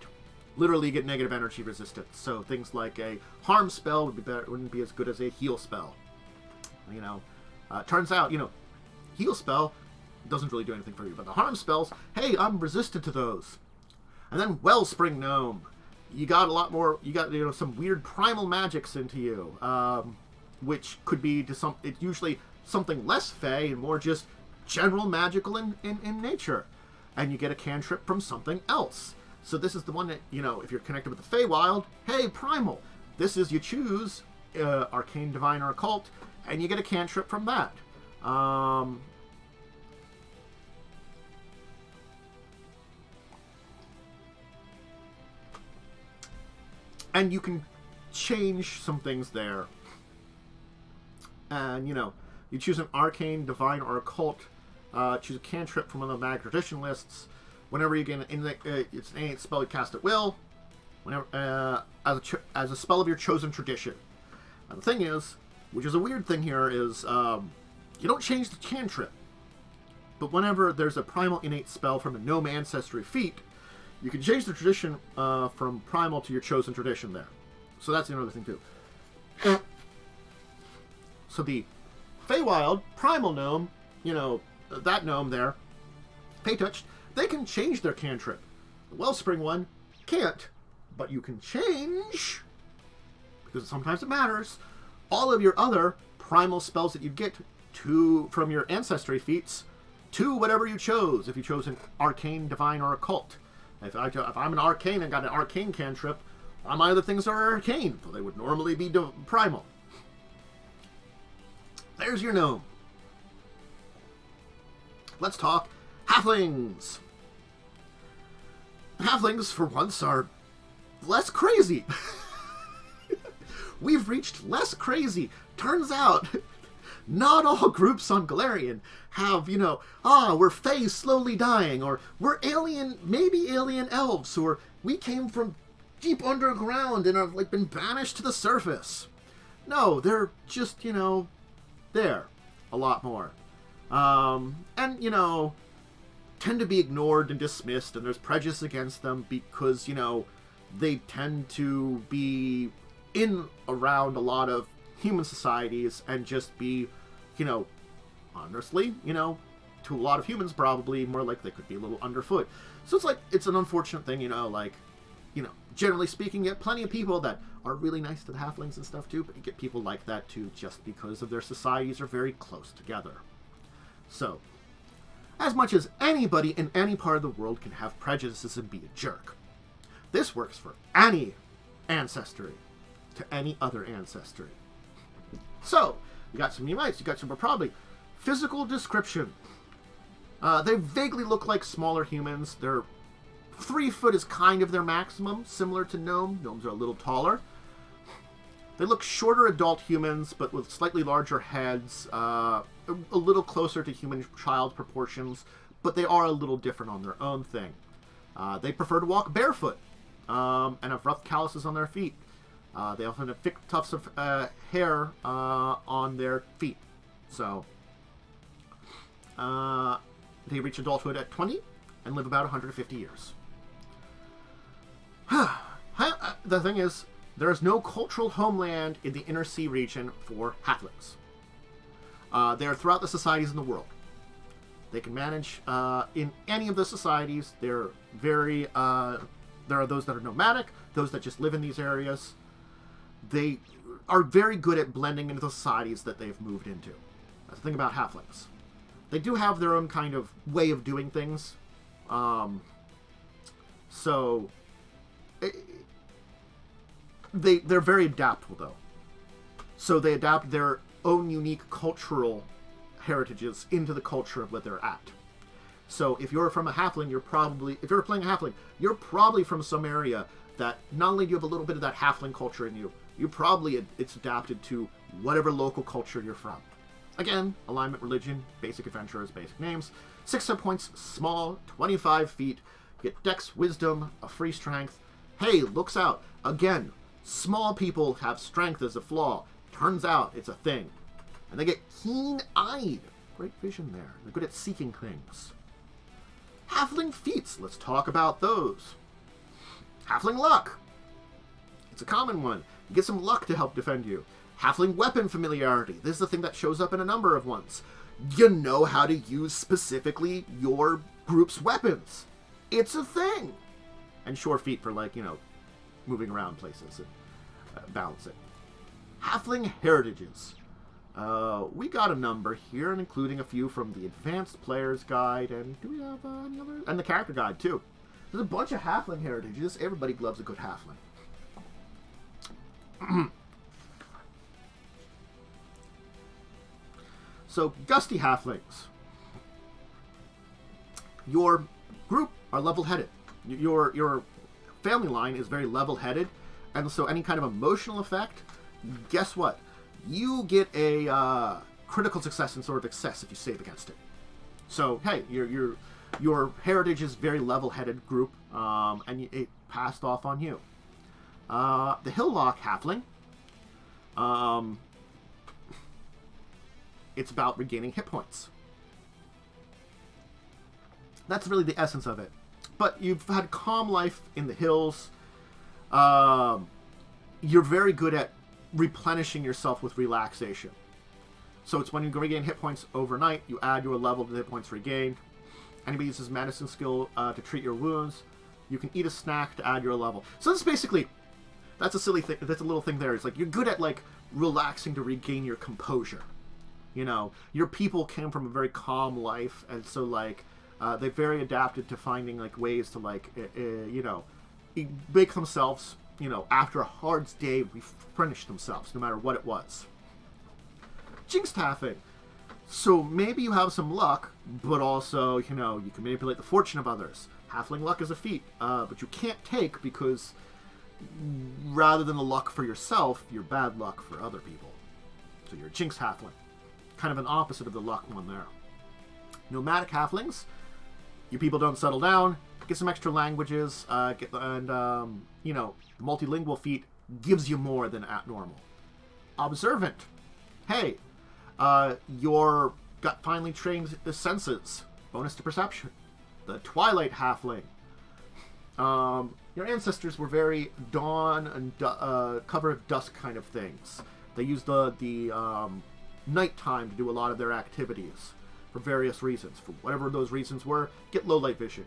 Literally, you get negative energy resistance. So things like a harm spell wouldn't be as good as a heal spell. You know, turns out, you know, heal spell doesn't really do anything for you, but the harm spells, hey, I'm resistant to those. And then Wellspring Gnome, you got a lot more. You got, you know, some weird primal magics into you. Which could be to it's usually something less fey and more just general magical in nature. And you get a cantrip from something else. So this is the one that, you know, if you're connected with the Feywild, hey, primal. This is, you choose Arcane, Divine, or Occult, and you get a cantrip from that. And you can change some things there. And, you know, you choose an Arcane, Divine, or Occult. Choose a cantrip from one of the Mag Tradition lists. Whenever you get it's an innate spell you cast at will. Whenever as a spell of your chosen tradition. And the thing is, which is a weird thing here, is you don't change the cantrip. But whenever there's a primal innate spell from a Gnome Ancestry feat, you can change the tradition from primal to your chosen tradition there. So that's another thing too. So the Feywild, Primal Gnome, you know, that gnome there, Fey-touched, they can change their cantrip. The Wellspring one can't, but you can change, because sometimes it matters, all of your other primal spells that you get from your Ancestry feats to whatever you chose. If you chose an Arcane, Divine, or Occult. If I'm an Arcane and got an Arcane cantrip, all my other things are Arcane, so they would normally be primal. There's your gnome. Let's talk halflings. Halflings, for once, are less crazy. We've reached less crazy. Turns out, not all groups on Galarian have, you know, we're Fae slowly dying, or we're alien, maybe alien elves, or we came from deep underground and have, like, been banished to the surface. No, they're just, you know, there a lot more. And, you know, tend to be ignored and dismissed, and there's prejudice against them because, you know, they tend to be in around a lot of human societies and just be, you know, honestly, you know, to a lot of humans probably more like they could be a little underfoot. So it's like, it's an unfortunate thing, you know, like, you know, generally speaking, you get plenty of people that are really nice to the halflings and stuff too, but you get people like that too just because of their societies are very close together. So, as much as anybody in any part of the world can have prejudices and be a jerk, this works for any ancestry to any other ancestry. So, you got some Numites, you got some probably physical description. They vaguely look like smaller humans. They're 3 foot is kind of their maximum, similar to Gnome. Gnomes are a little taller. They look shorter adult humans, but with slightly larger heads, a little closer to human child proportions, but they are a little different on their own thing. They prefer to walk barefoot, and have rough calluses on their feet. They often have thick tufts of hair on their feet. So, they reach adulthood at 20 and live about 150 years. The thing is, there is no cultural homeland in the Inner Sea region for halflings. They are throughout the societies in the world. They can manage in any of the societies. They're very... there are those that are nomadic, those that just live in these areas. They are very good at blending into the societies that they've moved into. That's the thing about halflings. They do have their own kind of way of doing things. So... They're very adaptable, though. So they adapt their own unique cultural heritages into the culture of where they're at. So if you're from a halfling, if you're playing a halfling, you're probably from some area that not only do you have a little bit of that halfling culture in you, it's adapted to whatever local culture you're from. Again, alignment, religion, basic adventurers, basic names. 6 hit points, small, 25 feet. Get dex, wisdom, a free strength. Hey, looks out. Again, small people have strength as a flaw. Turns out it's a thing. And they get keen-eyed. Great vision there. They're good at seeking things. Halfling feats. Let's talk about those. Halfling luck. It's a common one. You get some luck to help defend you. Halfling weapon familiarity. This is the thing that shows up in a number of ones. You know how to use specifically your group's weapons. It's a thing. And sure feet for, like, you know, moving around places and balancing. Halfling heritages. We got a number here, and including a few from the Advanced Player's Guide, and do we have any other? And the Character Guide, too. There's a bunch of halfling heritages. Everybody loves a good halfling. So, Gusty Halflings. Your group are level-headed. Your family line is very level-headed, and so any kind of emotional effect, guess what? You get a critical success and sort of excess if you save against it. So, hey, your heritage is very level-headed group, and it passed off on you. The Hillock Halfling. It's about regaining hit points. That's really the essence of it. But you've had calm life in the hills. You're very good at replenishing yourself with relaxation. So it's when you regain hit points overnight, you add your level to the hit points regained. Anybody uses medicine skill to treat your wounds. You can eat a snack to add your level. So this is basically, that's a silly thing. That's a little thing there. It's like you're good at like relaxing to regain your composure. You know, your people came from a very calm life, and so like they're very adapted to finding like ways to like you know, make themselves, you know, after a hard day replenish themselves, no matter what it was. Jinx tapping. So maybe you have some luck, but also, you know, you can manipulate the fortune of others. Halfling luck is a feat, but you can't take because rather than the luck for yourself, you're bad luck for other people. So you're a Jinx halfling. Kind of an opposite of the luck one there. Nomadic halflings. You people don't settle down. Get some extra languages. You know, the multilingual feat gives you more than at normal. Observant. Hey, your got finely trained senses. Bonus to perception. The Twilight halfling. Your ancestors were very dawn and cover of dusk kind of things. They used the nighttime to do a lot of their activities for various reasons. For whatever those reasons were, get low light vision.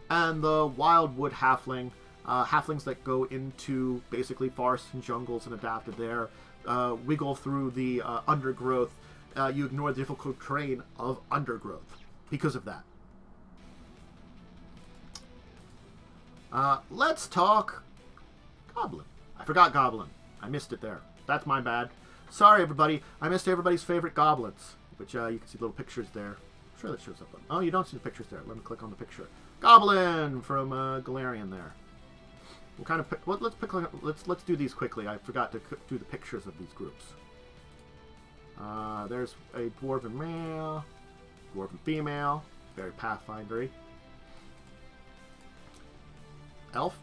And the Wildwood halfling, halflings that go into basically forests and jungles and adapted there, wiggle through the undergrowth. You ignore the difficult terrain of undergrowth because of that. Let's talk Goblin. I forgot Goblin. I missed it there. That's my bad. Sorry, everybody. I missed everybody's favorite goblins, which you can see little pictures there. I'm sure that shows up. Oh, you don't see the pictures there. Let me click on the picture. Goblin from Galarian there. What kind of? Let's do these quickly. I forgot to do the pictures of these groups. There's a dwarven male, dwarven female, very Pathfindery. Elf.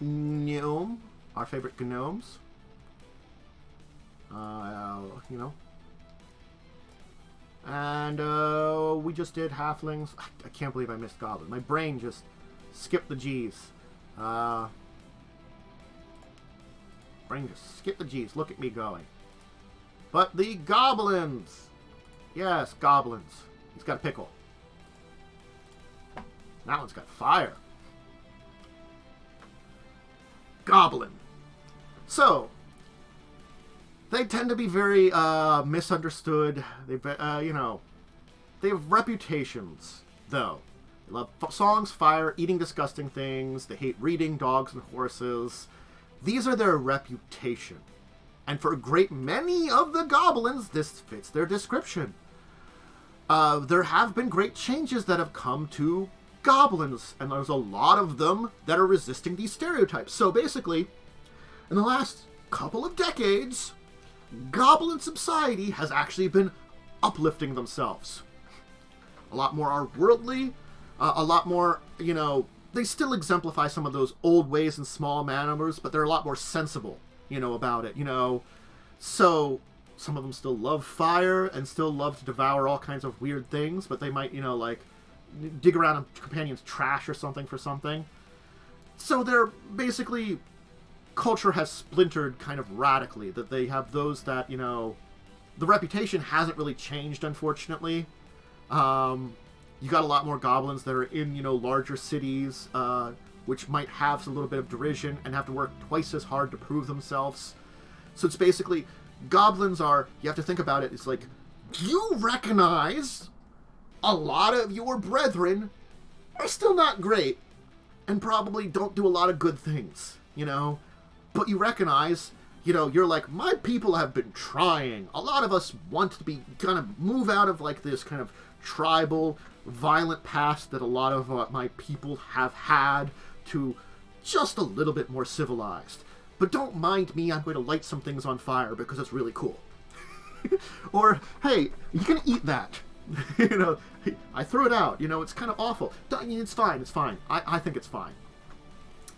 Gnome, our favorite gnomes. You know. And we just did halflings. I can't believe I missed Goblin. My brain just skipped the G's. Brain just skipped the G's. Look at me going. But the goblins. Yes, goblins. He's got a pickle. That one's got fire. Goblin. So, they tend to be very misunderstood. They, you know, they have reputations, though. They love songs, fire, eating disgusting things. They hate reading, dogs, and horses. These are their reputation. And for a great many of the goblins, this fits their description. There have been great changes that have come to goblins, and there's a lot of them that are resisting these stereotypes. So basically, in the last couple of decades, Goblin society has actually been uplifting themselves. A lot more are worldly, a lot more, they still exemplify some of those old ways and small manners, but they're a lot more sensible, about it, So, some of them still love fire and still love to devour all kinds of weird things, but they might, dig around in companions' trash or something for something. So they're basically, culture has splintered kind of radically, that they have those that, the reputation hasn't really changed, unfortunately. You got a lot more goblins that are in, larger cities, which might have a little bit of derision and have to work twice as hard to prove themselves. So it's basically, goblins are, you have to think about it, it's like, you recognize a lot of your brethren are still not great and probably don't do a lot of good things, But you recognize, you're like, my people have been trying. A lot of us want to be kind of move out of like this kind of tribal, violent past that a lot of my people have had to just a little bit more civilized. But don't mind me, I'm going to light some things on fire because it's really cool. Or, hey, you can eat that. I threw it out. It's kind of awful. It's fine. It's fine. I think it's fine.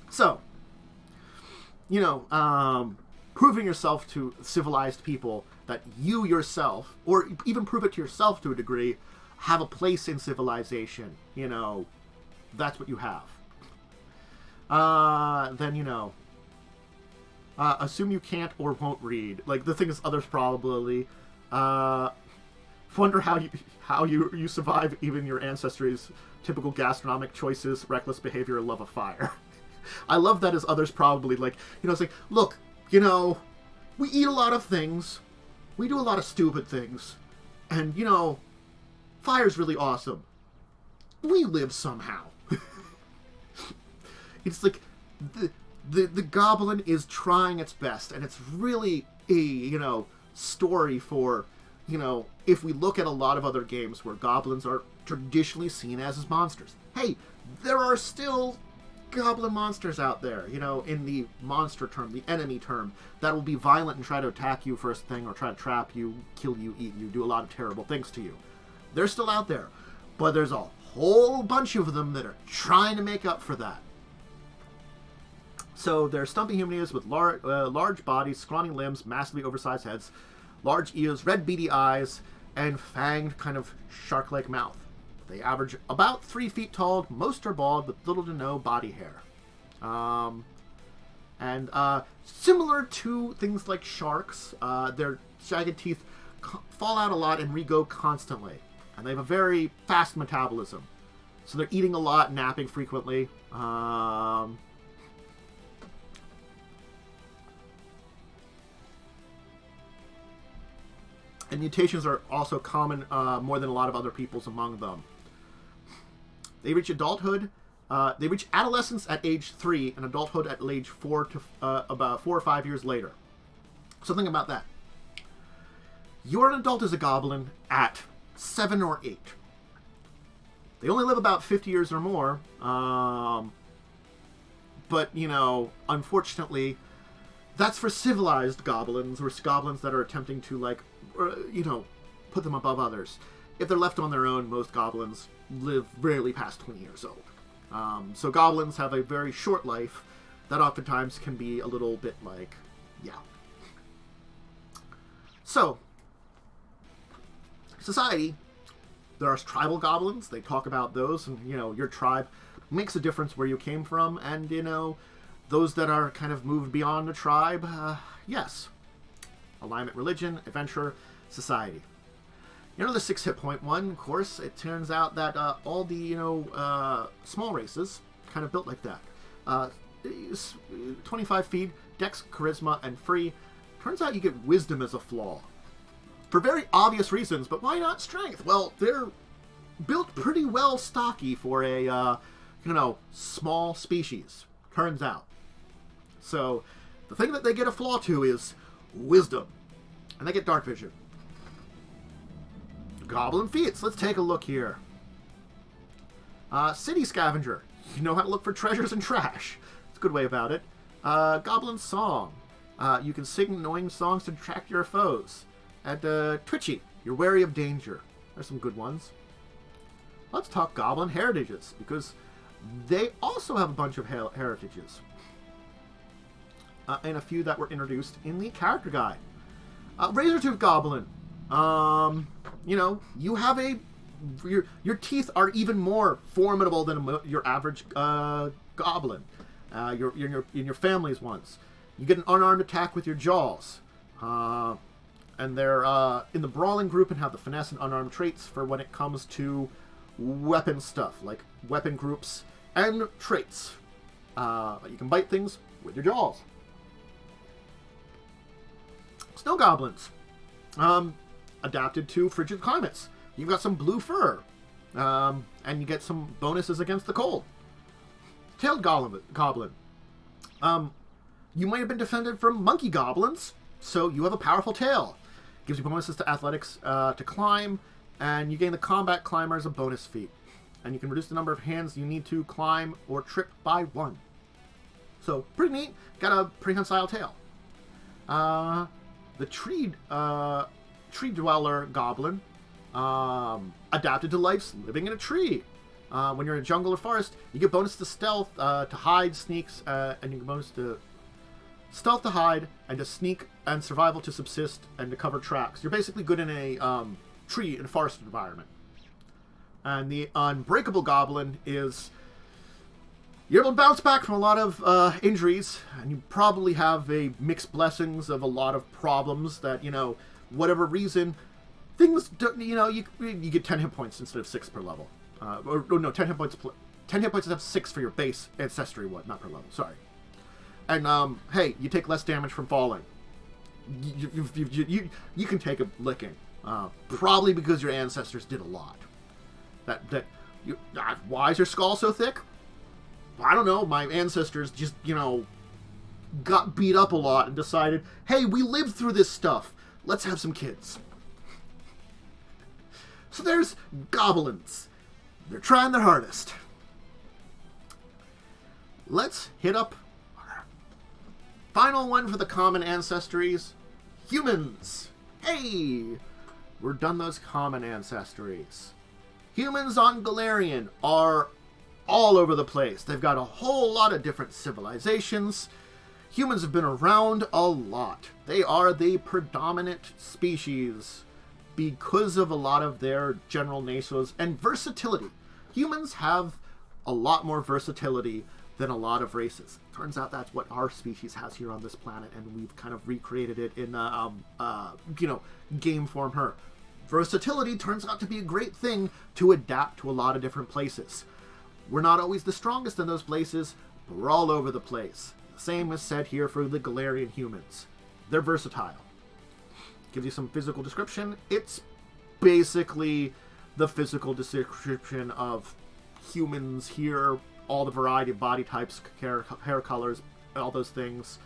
So, proving yourself to civilized people that you yourself, or even prove it to yourself to a degree, have a place in civilization. That's what you have. Then, assume you can't or won't read. Like, the thing is, others probably, wonder how you survive even your ancestry's typical gastronomic choices, reckless behavior, love of fire. I love that as others probably, like, it's like, look, we eat a lot of things, we do a lot of stupid things, and, fire's really awesome. We live somehow. It's like, the goblin is trying its best, and it's really a, story for, if we look at a lot of other games where goblins are traditionally seen as monsters. Hey, there are still goblin monsters out there, in the monster term, the enemy term, that will be violent and try to attack you first thing, or try to trap you, kill you, eat you, do a lot of terrible things to you. They're still out there, but there's a whole bunch of them that are trying to make up for that. So they're stumpy humanoids with large bodies, scrawny limbs, massively oversized heads, large ears, red beady eyes, and fanged kind of shark-like mouth. They average about 3 feet tall. Most are bald with little to no body hair. Similar to things like sharks, their jagged teeth fall out a lot and re-go constantly. And they have a very fast metabolism. So they're eating a lot, napping frequently. And mutations are also common more than a lot of other peoples among them. They reach adulthood. They reach adolescence at age 3 and adulthood at age 4 to about 4 or 5 years later. So think about that. You're an adult as a goblin at 7 or 8. They only live about 50 years or more. But, unfortunately, that's for civilized goblins, or goblins that are attempting to, like, put them above others. If they're left on their own, most goblins live rarely past 20 years old. So goblins have a very short life that oftentimes can be a little bit like, yeah. So, society, there are tribal goblins. They talk about those, and, your tribe makes a difference where you came from, and, those that are kind of moved beyond the tribe, yes. Alignment, religion, adventure, society. The 6 hit point one, of course, it turns out that all the, small races kind of built like that. 25 feet, dex, charisma, and free. Turns out you get wisdom as a flaw. For very obvious reasons, but why not strength? Well, they're built pretty well stocky for a, small species. Turns out. So, the thing that they get a flaw to is wisdom. And they get dark vision. Goblin feats. Let's take a look here. City scavenger. You know how to look for treasures and trash. It's a good way about it. Goblin Song. You can sing annoying songs to distract your foes. And Twitchy. You're wary of danger. There's some good ones. Let's talk Goblin Heritages, because they also have a bunch of heritages. And a few that were introduced in the character guide. Razortooth Goblin. You know, you have your teeth are even more formidable than your average goblin. In your family's ones. You get an unarmed attack with your jaws. And they're in the brawling group and have the finesse and unarmed traits for when it comes to weapon stuff, like weapon groups and traits. You can bite things with your jaws. Snow Goblins. Adapted to frigid climates. You've got some blue fur. And you get some bonuses against the cold. Tailed Goblin. You might have been defended from monkey goblins, so you have a powerful tail. Gives you bonuses to athletics to climb, and you gain the combat climber as a bonus feat. And you can reduce the number of hands you need to climb or trip by 1. So, pretty neat. Got a prehensile tail. The Tree Dweller Goblin, adapted to life living in a tree. When you're in a jungle or forest, you get bonus to stealth, to hide, sneaks, and you get bonus to stealth to hide, and to sneak, and survival to subsist, and to cover tracks. You're basically good in a tree in a forest environment. And the Unbreakable Goblin is you're able to bounce back from a lot of injuries, and you probably have a mixed blessings of a lot of problems that, you know, whatever reason, things don't, you know, you get 10 hit points instead of 6 per level. Or no, 10 hit points. 10 hit points instead of 6 for your base Ancestry one, not per level. Sorry. And hey, you take less damage from falling. You can take a licking, probably because your ancestors did a lot. Why is your skull so thick? I don't know. My ancestors just, you know, got beat up a lot and decided, hey, we lived through this stuff. Let's have some kids. So there's goblins. They're trying their hardest. Let's hit up our final one for the common ancestries. Humans. Hey! We're done those common ancestries. Humans on Golarion are all over the place. They've got a whole lot of different civilizations. Humans have been around a lot. They are the predominant species because of a lot of their general natures and versatility. Humans have a lot more versatility than a lot of races. Turns out that's what our species has here on this planet, and we've kind of recreated it in, game form here. Versatility turns out to be a great thing to adapt to a lot of different places. We're not always the strongest in those places, but we're all over the place. The same is said here for the Golarion humans. They're versatile. Gives you some physical description. It's basically the physical description of humans here, all the variety of body types, hair colors, all those things.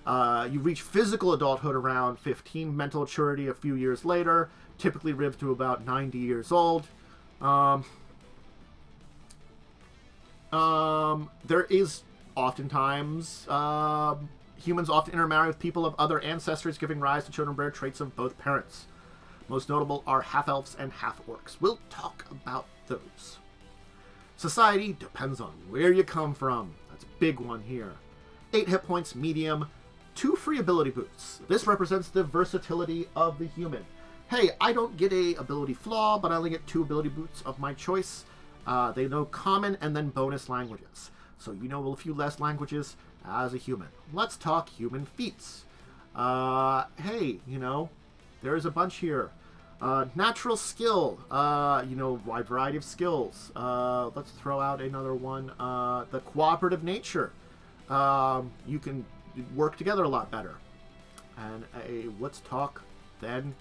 You reach physical adulthood around 15, mental maturity a few years later, typically live to about 90 years old. There is oftentimes, humans often intermarry with people of other ancestors, giving rise to children bear traits of both parents. Most notable are half-elves and half-orcs. We'll talk about those. Society depends on where you come from. That's a big one here. 8 hit points, medium, 2 free ability boosts. This represents the versatility of the human. Hey, I don't get a ability flaw, but I only get 2 ability boosts of my choice. They know common and then bonus languages. So you know a few less languages as a human. Let's talk human feats. Hey, you know, there's a bunch here. Natural skill, wide variety of skills. Let's throw out another one. The cooperative nature. You can work together a lot better. And let's talk then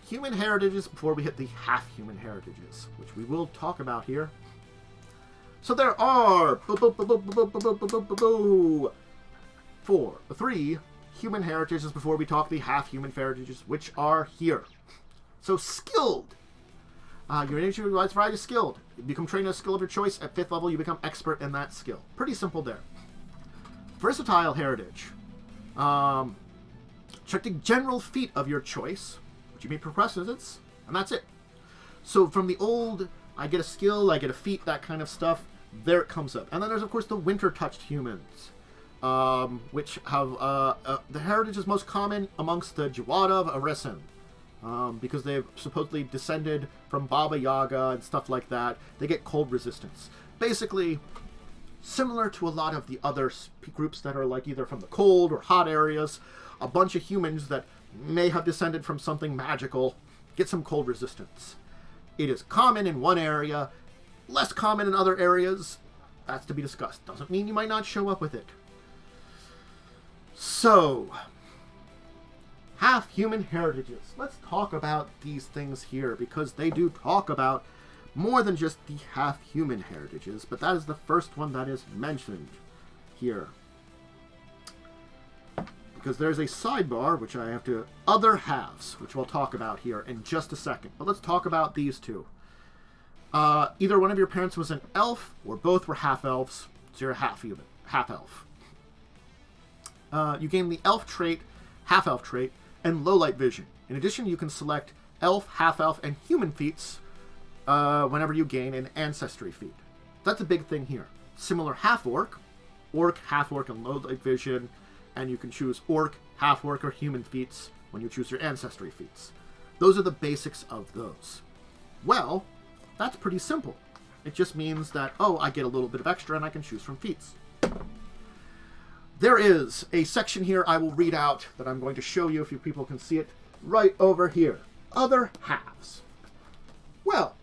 human heritages before we hit the half-human heritages, which we will talk about here. So there are 3 human heritages before we talk the half-human heritages, which are here. So skilled. Your nature provides variety of skilled. You become trained in a skill of your choice. At 5th level, you become expert in that skill. Pretty simple there. versatile heritage. Check the general feat of your choice, which you may prerequisites, and that's it. So from the old, I get a skill, I get a feat, that kind of stuff, there it comes up. And then there's, of course, the winter-touched humans, which have, the heritage is most common amongst the Jawada of Arisin, because they've supposedly descended from Baba Yaga and stuff like that. They get cold resistance. Basically, similar to a lot of the other groups that are like either from the cold or hot areas, a bunch of humans that may have descended from something magical get some cold resistance. It is common in one area, less common in other areas. That's to be discussed. Doesn't mean you might not show up with it. So, half-human heritages. Let's talk about these things here, because they do talk about more than just the half-human heritages, but that is the first one that is mentioned here. Because there's a sidebar, which I have to... Other halves, which we'll talk about here in just a second. But let's talk about these two. Either one of your parents was an elf, or both were half-elves, so you're a half-human, half-elf. You gain the elf trait, half-elf trait, and low-light vision. In addition, you can select elf, half-elf, and human feats whenever you gain an ancestry feat. That's a big thing here. Similar half-orc, orc, half-orc, and low-light vision, and you can choose orc, half-orc, or human feats when you choose your ancestry feats. Those are the basics of those. Well, that's pretty simple. It just means that, oh, I get a little bit of extra and I can choose from feats. There is a section here I will read out that I'm going to show you if you people can see it right over here. Other halves. Well,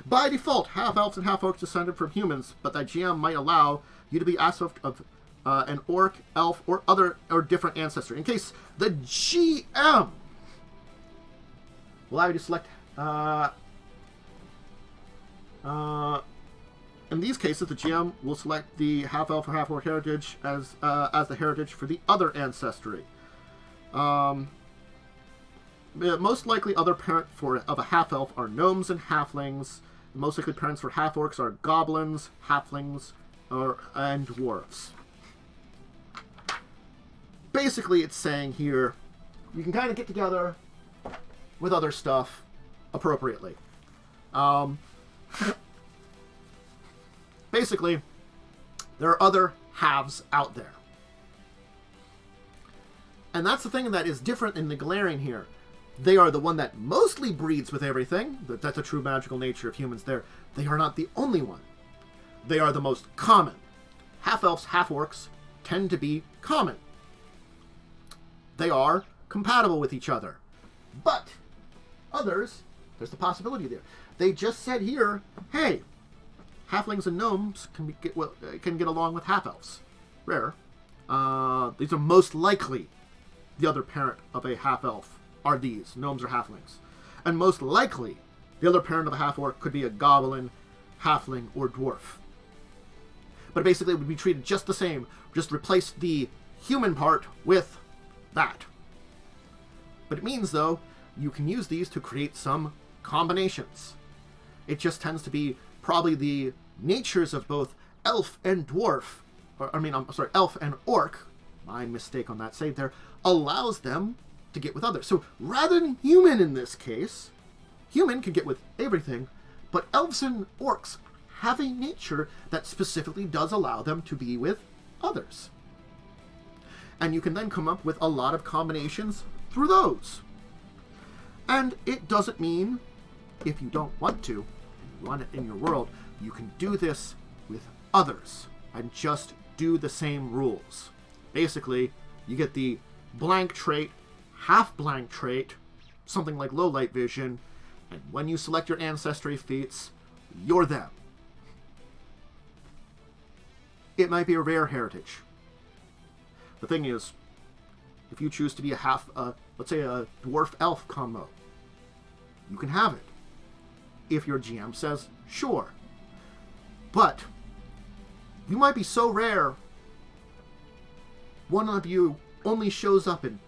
by default, half-elves and half-orcs descended from humans, but that GM might allow you to be aspect of an orc, elf, or other or different ancestry. In case the GM will allow you to select. In these cases, the GM will select the half-elf or half-orc heritage as the heritage for the other ancestry. Most likely, other parent of a half-elf are gnomes and halflings. The most likely parents for half-orcs are goblins, halflings, and dwarves. Basically, it's saying here, you can kind of get together with other stuff appropriately. Basically, there are other halves out there. And that's the thing that is different in the Galarian here. They are the one that mostly breeds with everything. That's the true magical nature of humans there. They are not the only one. They are the most common. Half-elves, half-orcs tend to be common. They are compatible with each other. But others, there's the possibility there. They just said here, hey, halflings and gnomes can get along with half-elves. Rare. These are most likely the other parent of a half-elf are these, gnomes or halflings. And most likely, the other parent of a half-orc could be a goblin, halfling, or dwarf. But basically it would be treated just the same. Just replace the human part with that. But it means, though, you can use these to create some combinations. It just tends to be probably the natures of both elf and dwarf, elf and orc, my mistake on that save there, allows them to get with others. So rather than human in this case, human can get with everything, but elves and orcs have a nature that specifically does allow them to be with others. And you can then come up with a lot of combinations through those. And it doesn't mean, if you don't want to, and you want it in your world, you can do this with others and just do the same rules. Basically, you get the blank trait, half blank trait, something like low light vision, and when you select your ancestry feats, you're them. It might be a rare heritage. The thing is, if you choose to be let's say a dwarf-elf combo, you can have it. If your GM says, sure. But, you might be so rare, one of you only shows up in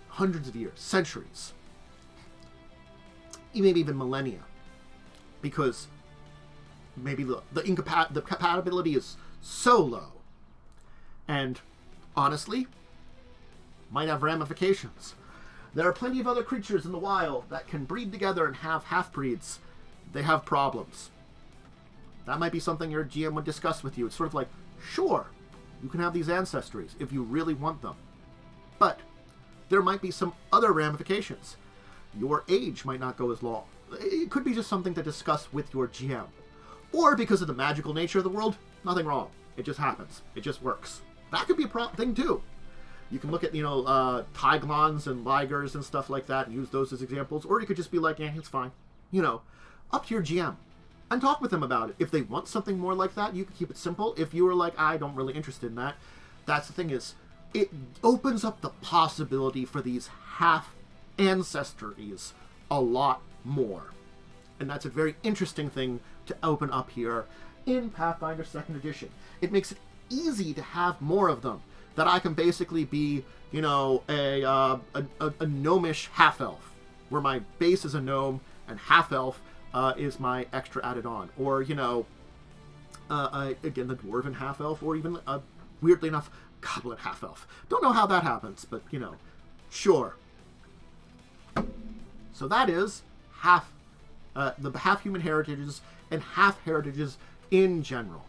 hundreds of years, centuries, maybe even millennia, because maybe the compatibility is so low, and honestly, might have ramifications. There are plenty of other creatures in the wild that can breed together and have half-breeds. They have problems. That might be something your GM would discuss with you. It's sort of like, sure, you can have these ancestries if you really want them. But there might be some other ramifications. Your age might not go as long. It could be just something to discuss with your GM. Or because of the magical nature of the world, nothing wrong. It just happens. It just works. That could be a thing too. You can look at, Tyglons and Ligers and stuff like that and use those as examples. Or you could just be like, it's fine. Up to your GM. And talk with them about it. If they want something more like that, you can keep it simple. If you were like, I don't really interested in that, that's the thing is, it opens up the possibility for these half ancestries a lot more. And that's a very interesting thing to open up here in Pathfinder 2nd Edition. It makes it easy to have more of them. That I can basically be, a gnomish half-elf, where my base is a gnome and half-elf is my extra added on. Or, again, the dwarven half-elf, or even, weirdly enough, goblin half-elf. Don't know how that happens, but, sure. So that is the half-human heritages and half-heritages in general.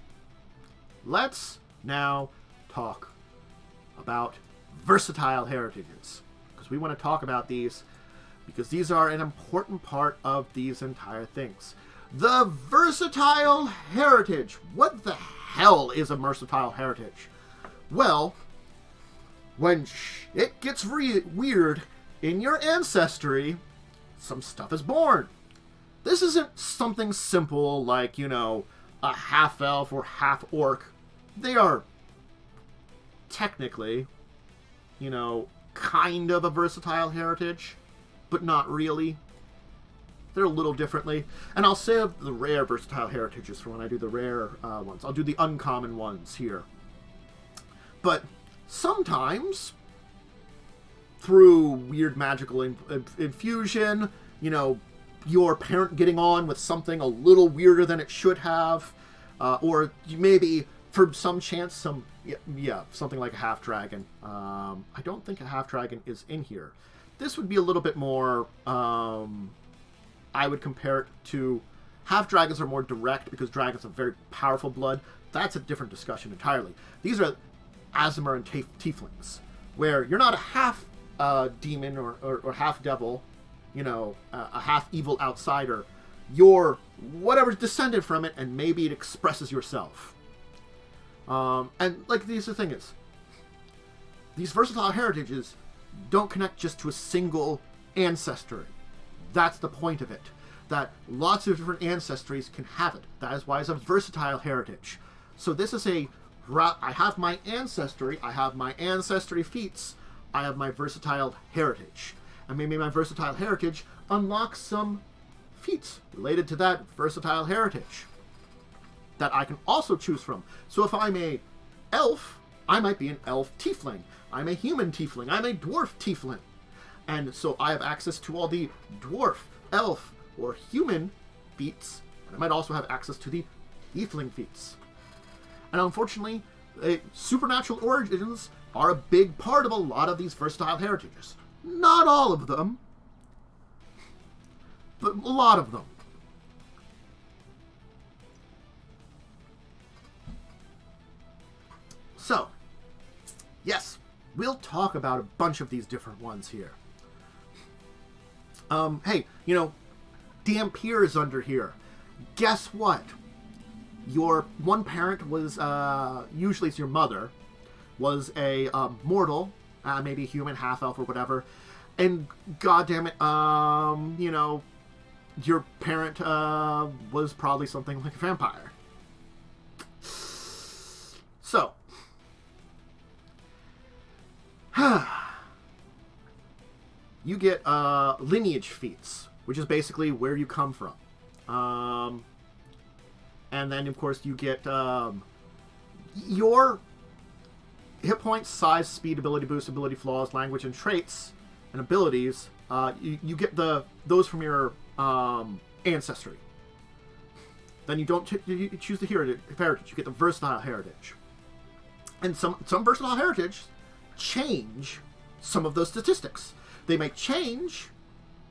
Let's now talk about versatile heritages, because we want to talk about these because these are an important part of these entire things. The versatile heritage. What the hell is a versatile heritage? Well, when it gets weird in your ancestry, some stuff is born. This isn't something simple like, a half-elf or half-orc. They are technically, kind of a versatile heritage, but not really. They're a little differently. And I'll save the rare versatile heritages for when I do the rare ones. I'll do the uncommon ones here. But sometimes, through weird magical infusion, your parent getting on with something a little weirder than it should have, or maybe for some chance, something like a half-dragon. I don't think a half-dragon is in here. This would be a little bit more, I would compare it to, half-dragons are more direct because dragons have very powerful blood. That's a different discussion entirely. These are Aasimar and Tieflings, where you're not a half-demon or half-devil, a half-evil outsider. You're whatever's descended from it, and maybe it expresses yourself. And, the thing is, these versatile heritages don't connect just to a single ancestry. That's the point of it. That lots of different ancestries can have it. That is why it's a versatile heritage. So this is I have my ancestry, I have my ancestry feats, I have my versatile heritage. And maybe my versatile heritage unlocks some feats related to that versatile heritage that I can also choose from. So if I'm a elf, I might be an elf tiefling. I'm a human tiefling. I'm a dwarf tiefling. And so I have access to all the dwarf, elf, or human feats. And I might also have access to the tiefling feats. And unfortunately, supernatural origins are a big part of a lot of these versatile heritages. Not all of them, but a lot of them. So, yes, we'll talk about a bunch of these different ones here. Hey, Dhampir is under here. Guess what? Your one parent was, usually it's your mother, was a mortal, maybe a human, half-elf or whatever, and goddammit, your parent was probably something like a vampire. So, you get lineage feats, which is basically where you come from. And then, of course, you get your hit points, size, speed, ability boost, ability flaws, language, and traits, and abilities. You get those from your ancestry. Then you don't you choose the heritage. You get the versatile heritage. And some versatile heritage change some of those statistics. They may change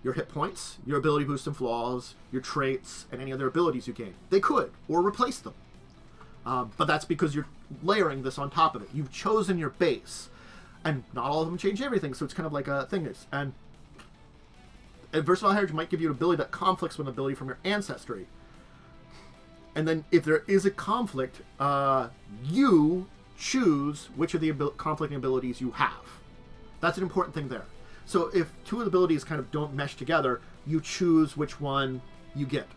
your hit points, your ability boosts and flaws, your traits, and any other abilities you gain. They could, or replace them. But that's because you're layering this on top of it. You've chosen your base. And not all of them change everything, so it's kind of like a thing is. And Versatile Heritage might give you an ability that conflicts with an ability from your Ancestry. And then if there is a conflict, you choose which of the conflicting abilities you have. That's an important thing there. So if two of the abilities kind of don't mesh together, you choose which one you get.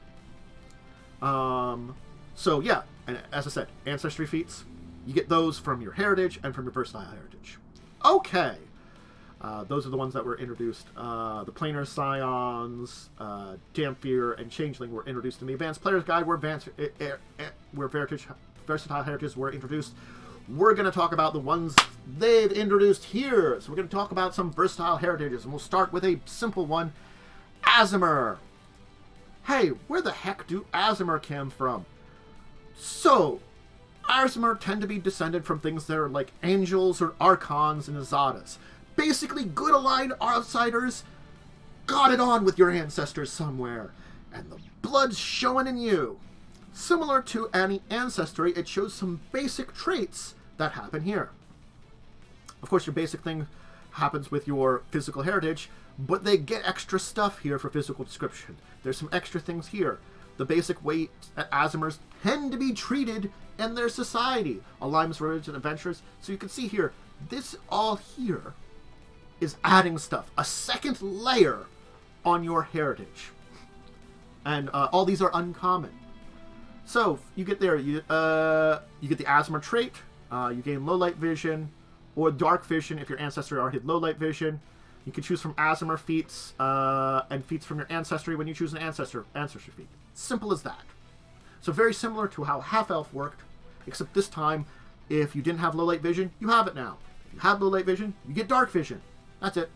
So yeah, and as I said, Ancestry feats, you get those from your Heritage and from your Versatile Heritage. Okay. Those are the ones that were introduced. The Planar Scions, Dhampir, and Changeling were introduced in the Advanced Player's Guide, where Versatile Heritages were introduced. We're going to talk about the ones they've introduced here. So we're going to talk about some Versatile Heritages, and we'll start with a simple one. Aasimar. Hey, where the heck do Aasimar come from? So, Aasimar tend to be descended from things that are like angels or archons and azadas. Basically, good aligned outsiders got it on with your ancestors somewhere, and the blood's showing in you. Similar to any ancestry, it shows some basic traits that happen here. Of course, your basic thing happens with your physical heritage, but they get extra stuff here for physical description. There's some extra things here. The basic way Aasimars tend to be treated in their society. Alignments, religions, and adventures. So you can see here, this all here is adding stuff. A second layer on your heritage. And all these are uncommon. So you get there, you get the Aasimar trait, you gain low light vision, or dark vision if your ancestry already had low light vision. You can choose from Aasimar feats and feats from your ancestry when you choose an ancestry feat. Simple as that. So very similar to how Half-Elf worked, except this time, if you didn't have low light vision, you have it now. If you have low light vision, you get dark vision. That's it.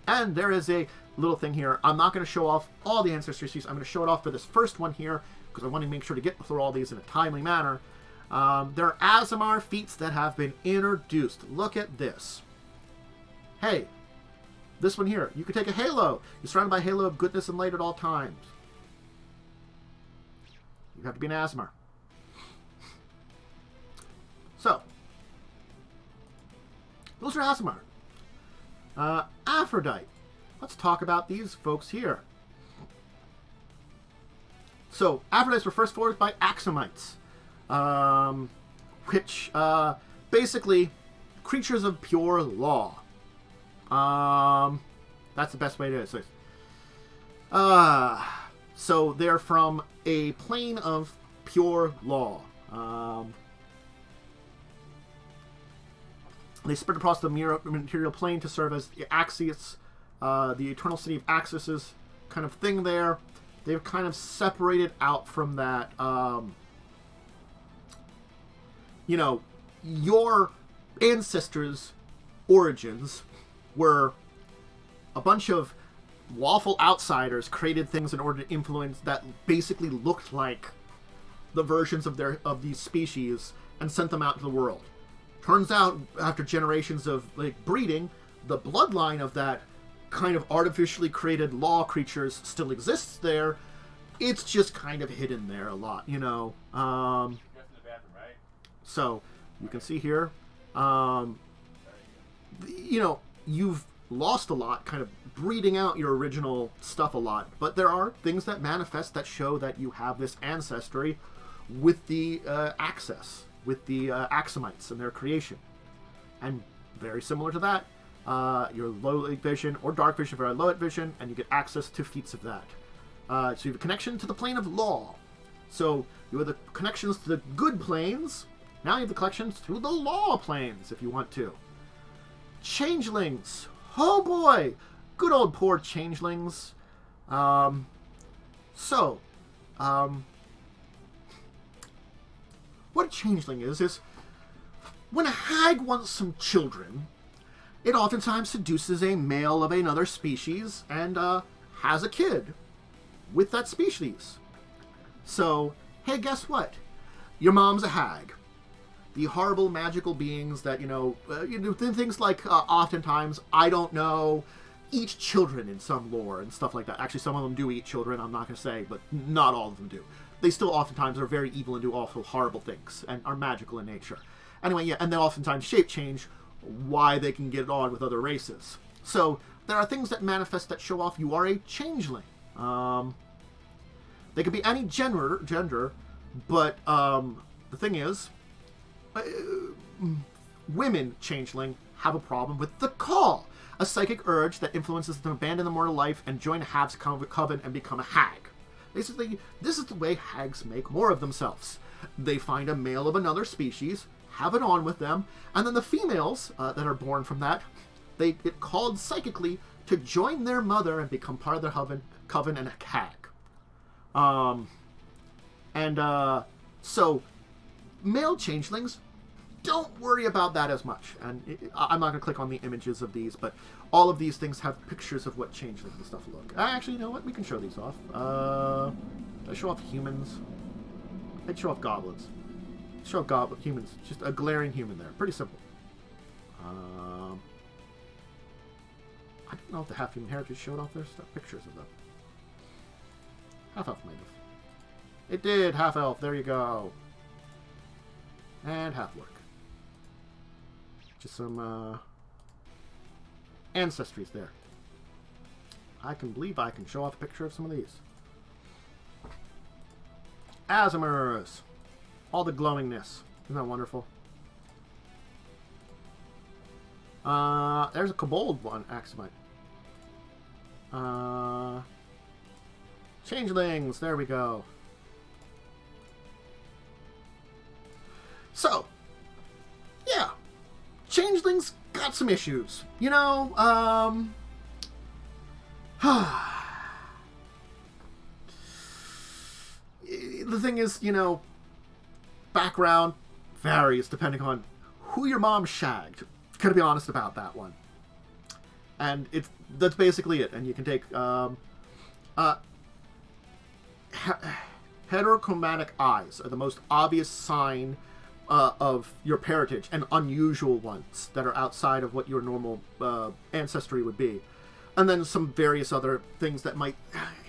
And there is a little thing here. I'm not going to show off all the ancestry feats. I'm going to show it off for this first one here, because I want to make sure to get through all these in a timely manner. There are Aasimar feats that have been introduced. Look at this. Hey, this one here. You can take a halo. You're surrounded by a halo of goodness and light at all times. You have to be an Aasimar. So, those are Aasimar. Aphorite. Let's talk about these folks here. So, Aphrodite were first forged by Axomites, which, basically, creatures of pure law. That's the best way to say it. So, they're from a plane of pure law. They spread across the material plane to serve as the Axios, the eternal city of Axis kind of thing there. They've kind of separated out from that, you know, your ancestors' origins were a bunch of lawful outsiders created things in order to influence that basically looked like the versions of these species and sent them out to the world. Turns out, after generations of like breeding, the bloodline of that kind of artificially created law creatures still exists there. It's just kind of hidden there a lot, you know. So you can see here, you know, you've lost a lot, kind of breeding out your original stuff a lot, but there are things that manifest that show that you have this ancestry with the access, with the Axomites and their creation. And very similar to that, your low light vision or dark vision for low light vision, and you get access to feats of that. So you have a connection to the plane of law. So you have the connections to the good planes. Now you have the connections to the law planes, if you want to. Changelings. Oh boy! Good old poor changelings. What a changeling is when a hag wants some children, it oftentimes seduces a male of another species and has a kid with that species. So, hey, guess what? Your mom's a hag. the horrible magical beings that, things like, oftentimes, I don't know, eat children in some lore and stuff like that. Actually, some of them do eat children, I'm not going to say, but not all of them do. They still oftentimes are very evil and do awful, horrible things, and are magical in nature. Anyway, yeah, and they oftentimes shape change why they can get on with other races. So, there are things that manifest that show off you are a changeling. They could be any gender, but the thing is, women changeling have a problem with the call, a psychic urge that influences them to abandon the mortal life and join a half's coven and become a hag. Basically, this is the way hags make more of themselves. They find a male of another species, have it on with them, and then the females that are born from that, they get called psychically to join their mother and become part of their coven and a hag. So male changelings, don't worry about that as much. And I'm not going to click on the images of these, but all of these things have pictures of what changelings and stuff look. Actually, you know what? We can show these off. I show off humans. I'd show off goblins. Show off humans. Just a glaring human there. Pretty simple. I don't know if the half-human heritage showed off their stuff. Pictures of them. Half-elf, maybe. It did! Half-elf. There you go. And half-orc. Just some, Ancestries there. I can believe I can show off a picture of some of these. Aasimars. All the glowingness. Isn't that wonderful? There's a kobold one, Axamite. Changelings, there we go. So, yeah. Changelings got some issues. You know, the thing is, you know, background varies depending on who your mom shagged. Gotta be honest about that one. And that's basically it. And you can take heterochromatic eyes are the most obvious sign of your parentage, and unusual ones that are outside of what your normal ancestry would be. And then some various other things that might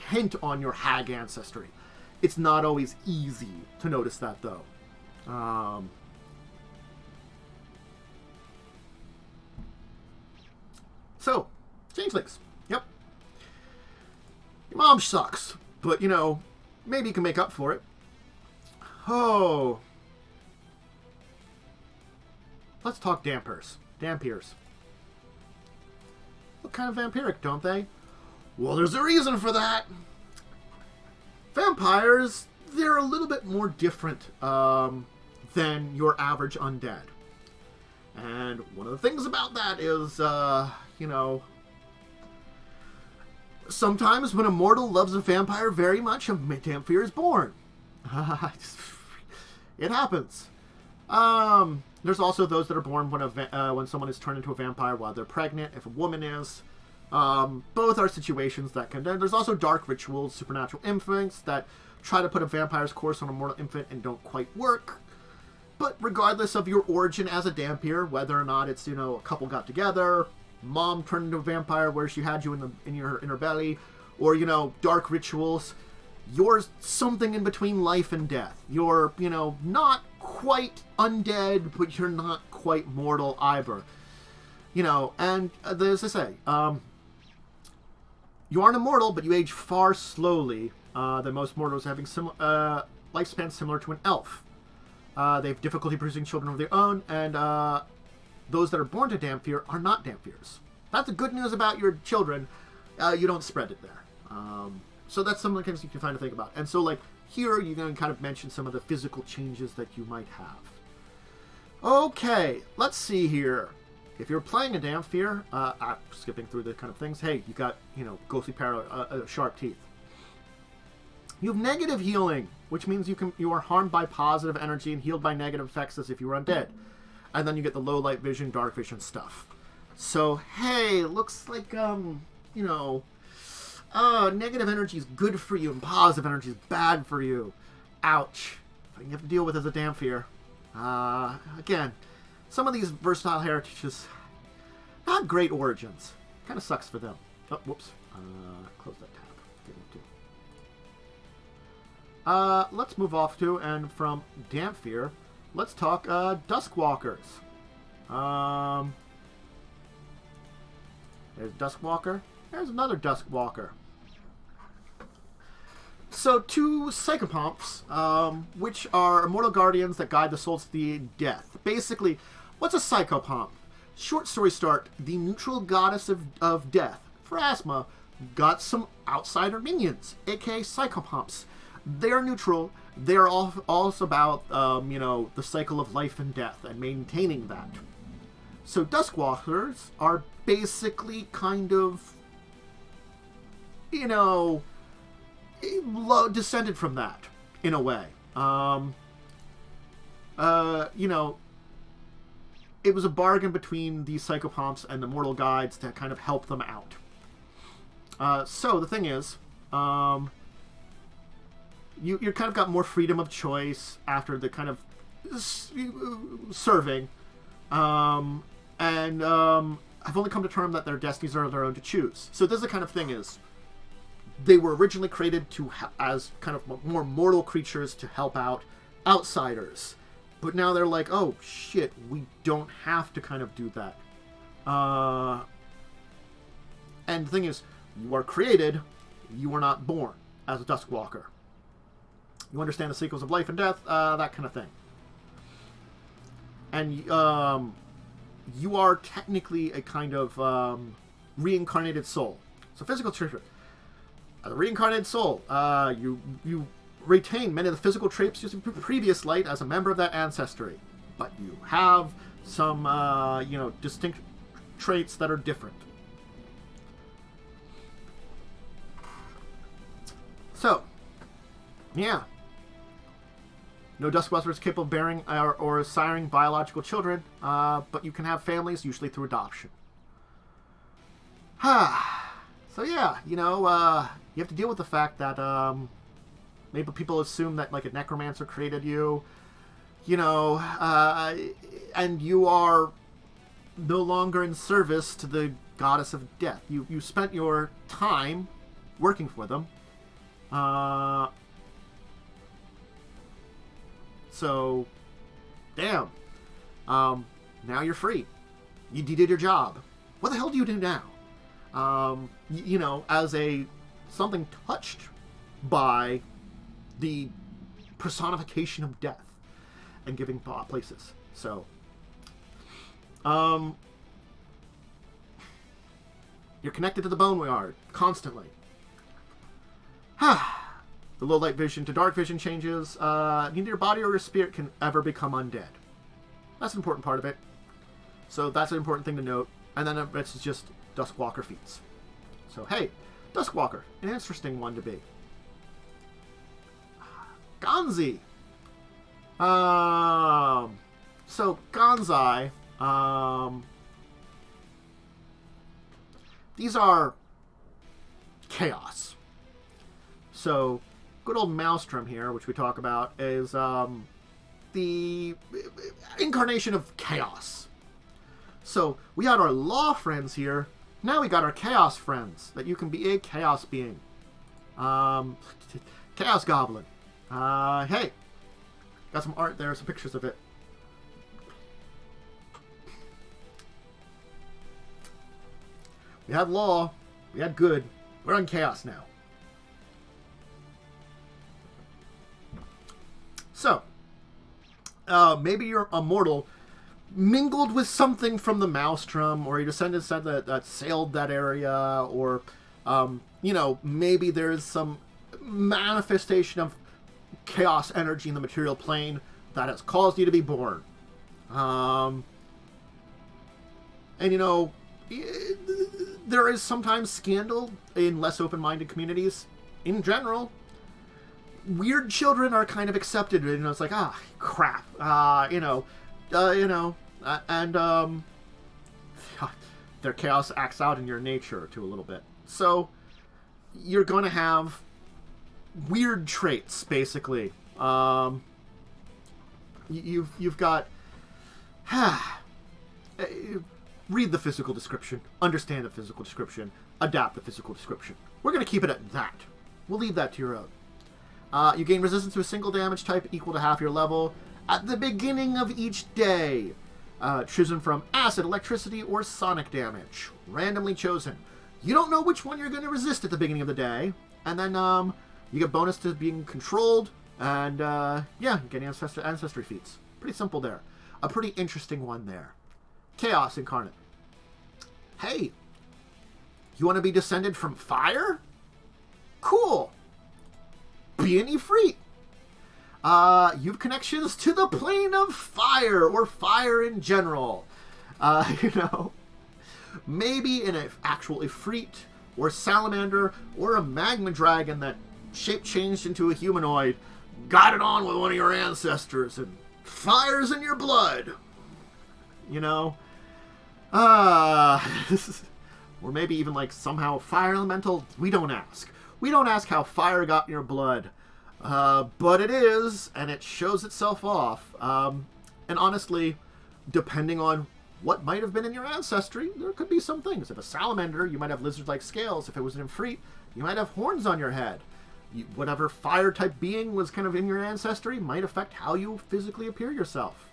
hint on your hag ancestry. It's not always easy to notice that, though. So, changelings. Yep. Your mom sucks, but, you know, maybe you can make up for it. Oh. Let's talk Dhampirs. Look kind of vampiric, don't they? Well, there's a reason for that. Vampires, they're a little bit more different than your average undead. And one of the things about that is, you know, sometimes when a mortal loves a vampire very much, a Dhampir is born. It happens. There's also those that are born when someone is turned into a vampire while they're pregnant, if a woman is. Both are situations that can... There's also dark rituals, supernatural infants that try to put a vampire's curse on a mortal infant and don't quite work. But regardless of your origin as a Dhampir, whether or not it's, you know, a couple got together, mom turned into a vampire where she had you in her belly, or, you know, dark rituals, you're something in between life and death. You're, you know, not quite undead, but you're not quite mortal either. You know, and as I say, you aren't immortal, but you age far slowly than most mortals, having lifespan similar to an elf. They have difficulty producing children of their own, and those that are born to Dhampir are not Dhampirs. That's the good news about your children. You don't spread it there. So that's some of the things you can find to think about. And so, like, here you're going to kind of mention some of the physical changes that you might have. Okay, let's see here. If you're playing a Dhampir, skipping through the kind of things, hey, you got, you know, ghostly sharp teeth. You have negative healing, which means you are harmed by positive energy and healed by negative effects as if you were undead. And then you get the low light vision, dark vision stuff. So, hey, looks like, you know, negative energy is good for you and positive energy is bad for you. Ouch. You have to deal with as a Dhampir. Again, some of these versatile heritages, not great origins. Kind of sucks for them. Oh, whoops. Close that tab. Let's move off to, and from Dhampir, let's talk Duskwalkers. There's Duskwalker. There's another Duskwalker. So, two psychopomps, which are immortal guardians that guide the souls to the death. Basically, what's a psychopomp? Short story start, the neutral goddess of death, for Aasimar, got some outsider minions, aka psychopomps. They're neutral. They're also about, the cycle of life and death and maintaining that. So Duskwalkers are basically kind of, descended from that, in a way. It was a bargain between these psychopomps and the mortal guides to kind of help them out. So the thing is, you kind of got more freedom of choice after the kind of serving, and I've only come to term that their destinies are their own to choose. So this is the kind of thing is, they were originally created as kind of more mortal creatures to help out outsiders. But now they're like, oh, shit, we don't have to kind of do that. And the thing is, you are created, you are not born as a Duskwalker. You understand the cycles of life and death, that kind of thing. And you are technically a kind of reincarnated soul. So physical treatment. As a reincarnated soul, you retain many of the physical traits used in previous light as a member of that ancestry. But you have some, distinct traits that are different. So, yeah. No Duskwalker is capable of bearing or siring biological children, but you can have families, usually through adoption. So yeah, you have to deal with the fact that maybe people assume that like a necromancer created you, and you are no longer in service to the goddess of death. You spent your time working for them. So, damn. Now you're free. You did your job. What the hell do you do now? As something touched by the personification of death and giving places. So, you're connected to the boneyard constantly. The low light vision to dark vision changes. Neither your body or your spirit can ever become undead. That's an important part of it. So that's an important thing to note. And then it's just Duskwalker feats. So hey, Duskwalker, an interesting one to be. Ganzi. So Ganzi, these are chaos. So good old Maelstrom here, which we talk about, is the incarnation of chaos. So we had our law friends here. Now we got our chaos friends, that you can be a chaos being. Chaos Goblin. Hey, got some art there, some pictures of it. We had law, we had good, we're on chaos now. So, maybe you're a mortal mingled with something from the Maelstrom, or your descendants that sailed that area, or, maybe there's some manifestation of chaos energy in the material plane that has caused you to be born. There is sometimes scandal in less open-minded communities. In general, weird children are kind of accepted. It's like, crap. Their chaos acts out in your nature, too, a little bit. So, you're going to have weird traits, basically. You've got... read the physical description, understand the physical description, adapt the physical description. We're going to keep it at that. We'll leave that to your own. You gain resistance to a single damage type equal to half your level at the beginning of each day. Chosen from acid, electricity, or sonic damage. Randomly chosen. You don't know which one you're going to resist at the beginning of the day. And then you get bonus to being controlled. And yeah, you get ancestry feats. Pretty simple there. A pretty interesting one there. Chaos Incarnate. Hey, you want to be descended from fire? Cool. Be an Ifrit. You've connections to the plane of fire, or fire in general. You know, maybe an actual Ifrit, or salamander, or a magma dragon that shape changed into a humanoid, got it on with one of your ancestors, and fire's in your blood. You know? Or maybe even like somehow fire elemental. We don't ask. We don't ask how fire got in your blood. But it is, and it shows itself off. And honestly, depending on what might have been in your ancestry, there could be some things. If a salamander, you might have lizard-like scales. If it was an Ifrit, you might have horns on your head. Whatever fire-type being was kind of in your ancestry might affect how you physically appear yourself.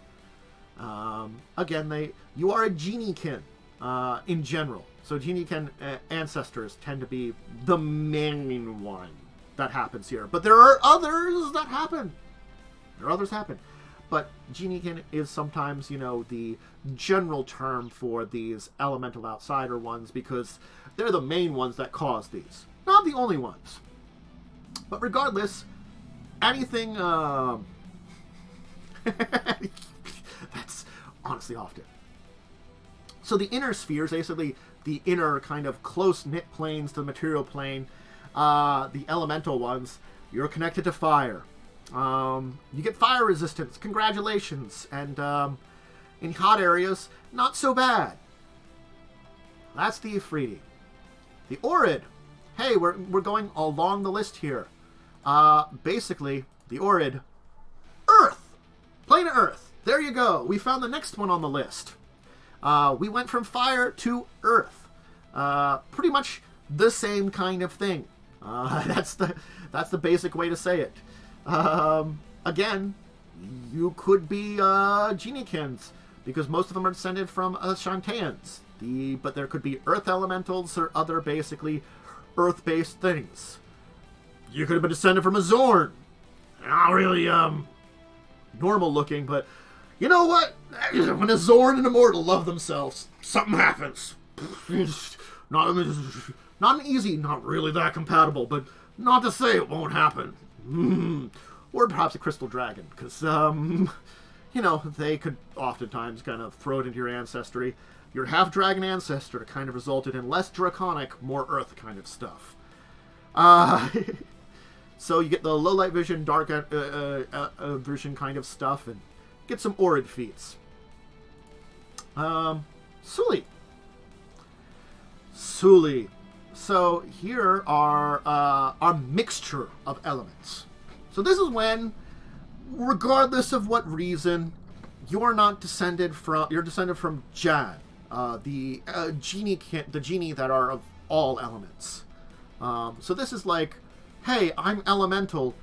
Again, you are a geniekin in general. So geniekin ancestors tend to be the main one that happens here. But there are others that happen. But geniekin is sometimes, you know, the general term for these elemental outsider ones because they're the main ones that cause these. Not the only ones. But regardless, anything... That's honestly often. So the inner spheres, basically the inner kind of close-knit planes to the material plane, the elemental ones, you're connected to fire. You get fire resistance. Congratulations. And in hot areas, not so bad. That's the Ifrit. The Oread. Hey, we're going along the list here. Basically, the Oread. Earth. Plane of Earth. There you go. We found the next one on the list. We went from fire to earth. Pretty much the same kind of thing. That's the basic way to say it. Again, you could be Geniekins, because most of them are descended from Shantaeans. But there could be earth elementals or other basically earth-based things. You could have been descended from a Zorn. Not really normal looking, but you know what? When a Zorn and Immortal love themselves, something happens. Not an easy, not really that compatible, but not to say it won't happen. Or perhaps a Crystal Dragon, because, you know, they could oftentimes kind of throw it into your ancestry. Your half-dragon ancestor kind of resulted in less draconic, more earth kind of stuff. So you get the low light vision, dark vision kind of stuff, and get some Oread feats. Suli. So here are our mixture of elements. So this is when, regardless of what reason, you're descended from Jan, the genie that are of all elements. So this is like, hey, I'm elemental,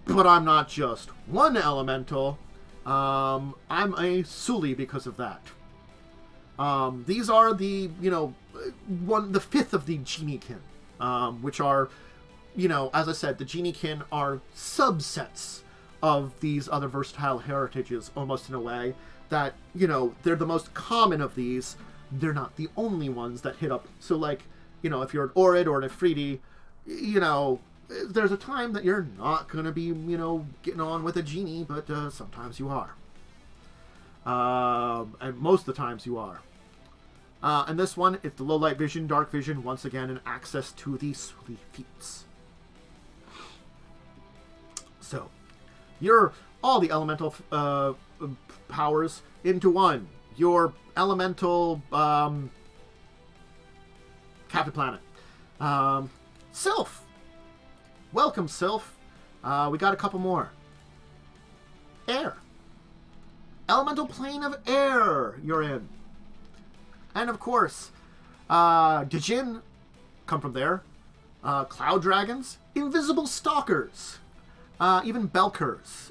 but I'm not just one elemental. I'm a Suli because of that. These are the, the fifth of the Geniekin, which are, as I said, the Geniekin are subsets of these other versatile heritages, almost in a way, that, they're the most common of these. They're not the only ones that hit up. So, like, if you're an Oread or an Ifrit, there's a time that you're not going to be, getting on with a genie, but sometimes you are. And most of the times you are. And this one, it's the low light vision, dark vision, once again, and access to the Suli feats. So, you're all the elemental powers into one. Your elemental Captain Planet. Sylph. Welcome, Sylph. We got a couple more. Air. elemental plane of air you're in. And of course, Djinn come from there. Cloud dragons, invisible stalkers, even Belkers.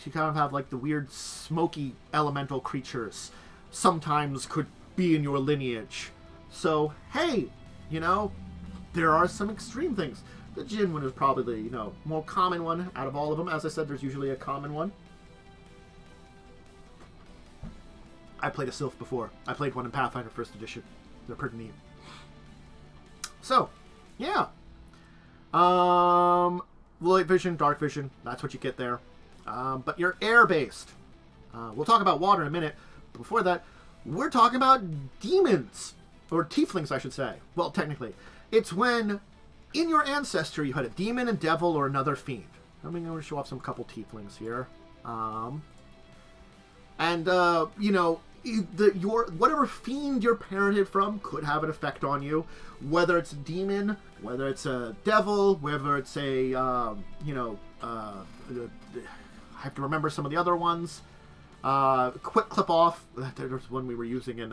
You kind of have like the weird smoky elemental creatures sometimes could be in your lineage. So, hey, you know, there are some extreme things. The Djinn one is probably the, you know, more common one out of all of them. As I said, there's usually a common one. I played a Sylph before. I played one in Pathfinder 1st edition. They're pretty neat. So, yeah. Light vision, dark vision, that's what you get there. But you're air-based. We'll talk about water in a minute. But before that, we're talking about demons. Or tieflings, I should say. Well, technically. It's when, in your ancestry, you had a demon, a devil, or another fiend. I'm going to show off some couple tieflings here. You know, whatever fiend you're parented from could have an effect on you. Whether it's a demon, whether it's a devil, whether it's a, I have to remember some of the other ones. Quick clip off. There's one we were using in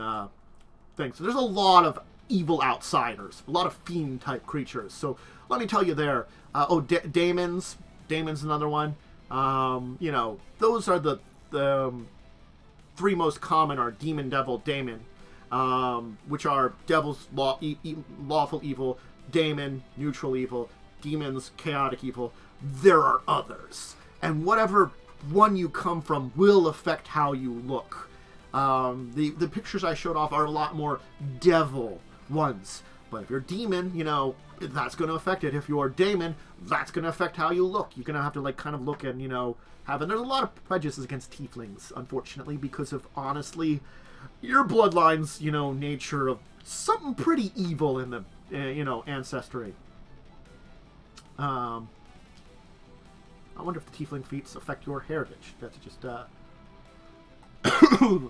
things. So there's a lot of evil outsiders, a lot of fiend type creatures. So let me tell you there. Daemons. Daemon's another one. You know, those are the three most common are demon, devil, daemon, which are devils, lawful evil, daemon, neutral evil, demons, chaotic evil. There are others. And whatever one you come from will affect how you look. The pictures I showed off are a lot more devil ones. But if you're demon, you know, that's going to affect it. If you're daemon, that's going to affect how you look. You're going to have to, like, kind of look and, you know, have... And there's a lot of prejudices against tieflings, unfortunately, because of, honestly, your bloodline's, you know, nature of something pretty evil in the, you know, ancestry. I wonder if the tiefling feats affect your heritage. That's just, oh,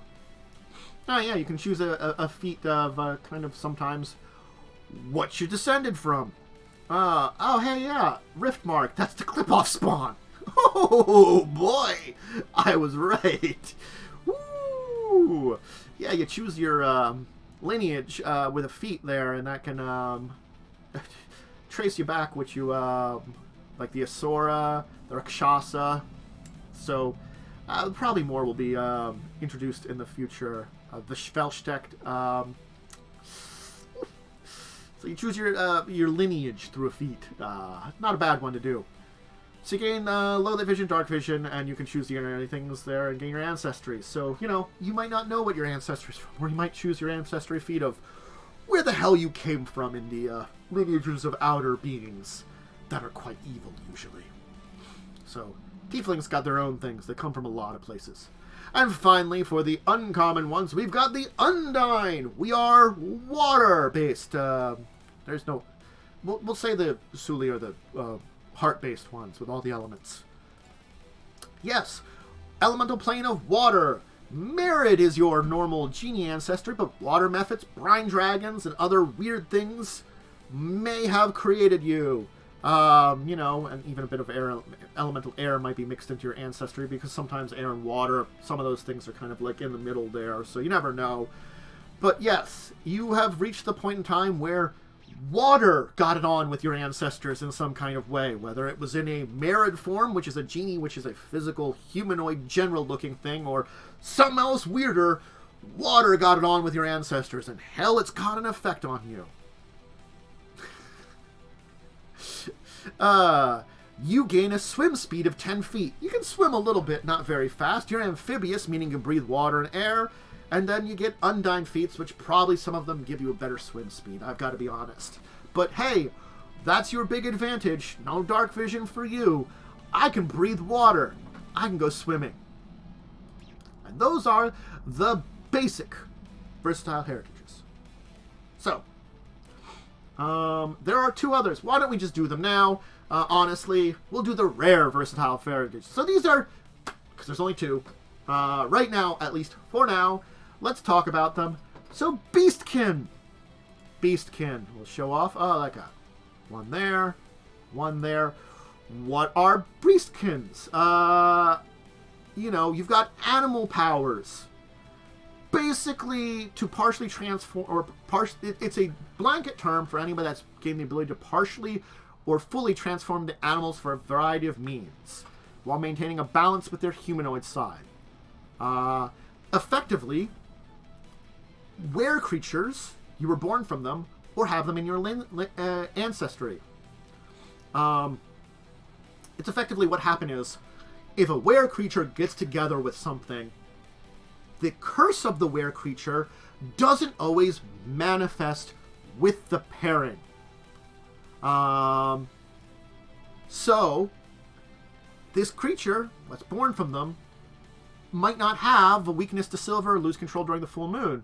yeah, you can choose a feat of, kind of sometimes... what you descended from. Oh, hey, yeah. Riftmark. That's the clip-off spawn. Oh, boy. I was right. Woo. Yeah, you choose your lineage with a feat there, and that can trace you back, which you, like the Asura, the Rakshasa. So, probably more will be introduced in the future. The Schvelstect, so you choose your lineage through a feat. Not a bad one to do. So you gain low light vision, dark vision, and you can choose the things there and gain your ancestry. So, you know, you might not know what your ancestry is from, or you might choose your ancestry feat of where the hell you came from in the lineages of outer beings that are quite evil, usually. So, tieflings got their own things. They come from a lot of places. And finally, for the uncommon ones, we've got the Undine. We are water-based. There's no... We'll say the Suli are the heart-based ones with all the elements. Yes, elemental plane of water. Merid is your normal genie ancestry, but water methods, brine dragons, and other weird things may have created you. You know, and even a bit of air, elemental air might be mixed into your ancestry, because sometimes air and water, some of those things are kind of like in the middle there, so you never know. But yes, you have reached the point in time where water got it on with your ancestors in some kind of way, whether it was in a Merid form, which is a genie, which is a physical, humanoid, general-looking thing, or something else weirder. Water got it on with your ancestors, and hell, it's got an effect on you. You gain a swim speed of 10 feet. You can swim a little bit, not very fast. You're amphibious, meaning you breathe water and air. And then you get Undine feats, which probably some of them give you a better swim speed, I've got to be honest. But hey, that's your big advantage. No dark vision for you. I can breathe water. I can go swimming. And those are the basic versatile heritages. So, there are two others. Why don't we just do them now? Honestly, we'll do the rare versatile heritage. So these are, because there's only two, right now, at least for now, let's talk about them. So Beastkin. Beastkin. We'll show off. Oh, like a one there, one there. What are Beastkins? you've got animal powers. Basically, to partially transform, or it's a blanket term for anybody that's gained the ability to partially or fully transform the animals for a variety of means, while maintaining a balance with their humanoid side. Effectively, were creatures, you were born from them, or have them in your ancestry. It's effectively what happened is, if a were creature gets together with something, the curse of the were creature doesn't always manifest with the pairing. So, this creature that's born from them might not have a weakness to silver or lose control during the full moon.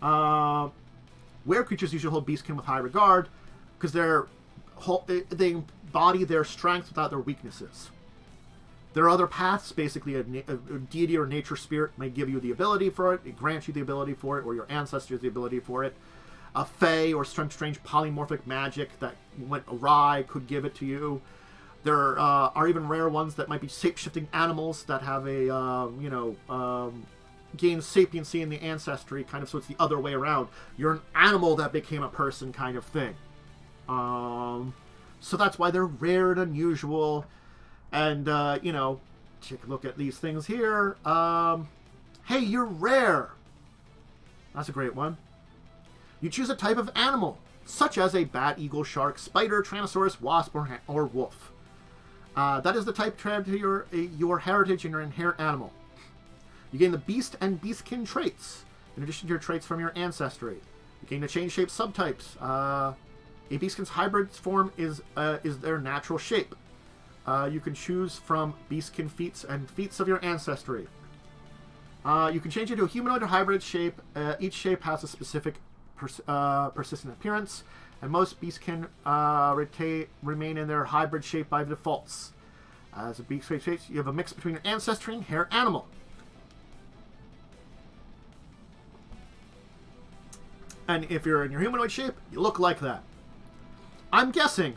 Were creatures usually hold Beastkin with high regard because they embody their strengths without their weaknesses. There are other paths. Basically, a deity or nature spirit may give you the ability for it. It grants you the ability for it, or your ancestors the ability for it. A fae or some strange polymorphic magic that went awry could give it to you. There are even rare ones that might be shape-shifting animals that have a, gain sapiency in the ancestry, kind of, so it's the other way around. You're an animal that became a person kind of thing. So that's why they're rare and unusual. And, take a look at these things here. Hey, you're rare. That's a great one. You choose a type of animal, such as a bat, eagle, shark, spider, tyrannosaurus, wasp, or wolf. That is the type to your heritage and your inherent animal. You gain the beast and beastkin traits, in addition to your traits from your ancestry. You gain the change shape subtypes. A beastkin's hybrid form is their natural shape. You can choose from beastkin feats and feats of your ancestry. You can change it to a humanoid or hybrid shape. Each shape has a specific persistent appearance, and most beastkin remain in their hybrid shape by defaults. As a beastkin shape, you have a mix between your ancestry and inherent animal. And if you're in your humanoid shape, you look like that. I'm guessing.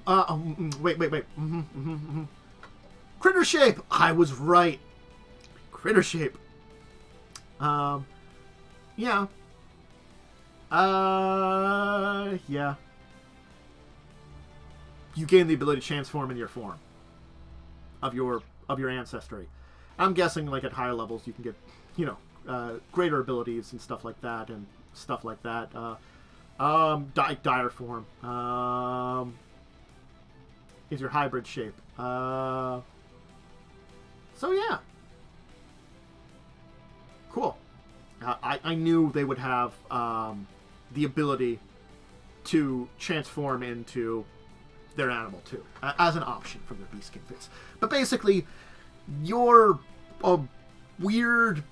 Wait. Critter shape! I was right. Critter shape. Yeah. Yeah. You gain the ability to transform in your form of your ancestry. I'm guessing, like, at higher levels, you can get, greater abilities and stuff like that, dire form. Is your hybrid shape. So yeah. Cool. I knew they would have the ability to transform into their animal too, as an option from their beastkin fits. But basically, you're a weird...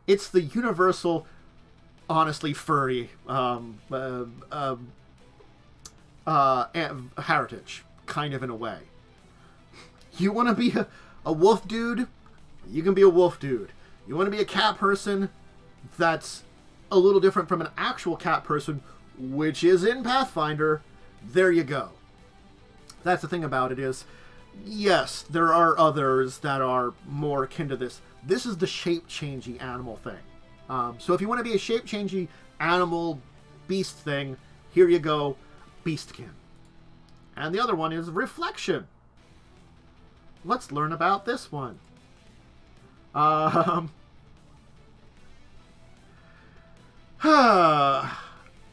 It's the universal, honestly furry heritage, kind of, in a way. You want to be a wolf dude? You can be a wolf dude. You want to be a cat person? That's a little different from an actual cat person, which is in Pathfinder. There you go. That's the thing about it is, yes, there are others that are more akin to this. This is the shape-changing animal thing. So if you want to be a shape-changing animal beast thing, here you go, Beastkin. And the other one is Reflection. Let's learn about this one.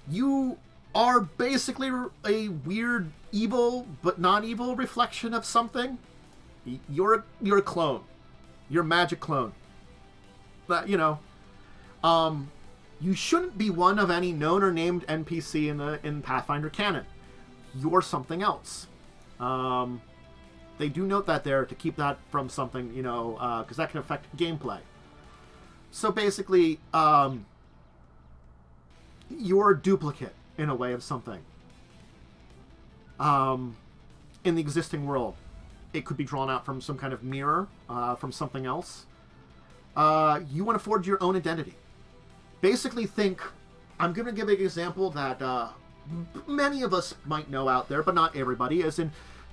You are basically a weird, evil, but not evil reflection of something. You're a clone. You're a magic clone. That, you shouldn't be one of any known or named NPC in Pathfinder canon. You're something else. They do note that there to keep that from something, because that can affect gameplay. So basically, you're a duplicate, in a way, of something. In the existing world. It could be drawn out from some kind of mirror, from something else. You want to forge your own identity. Basically think, I'm going to give an example that many of us might know out there, but not everybody, is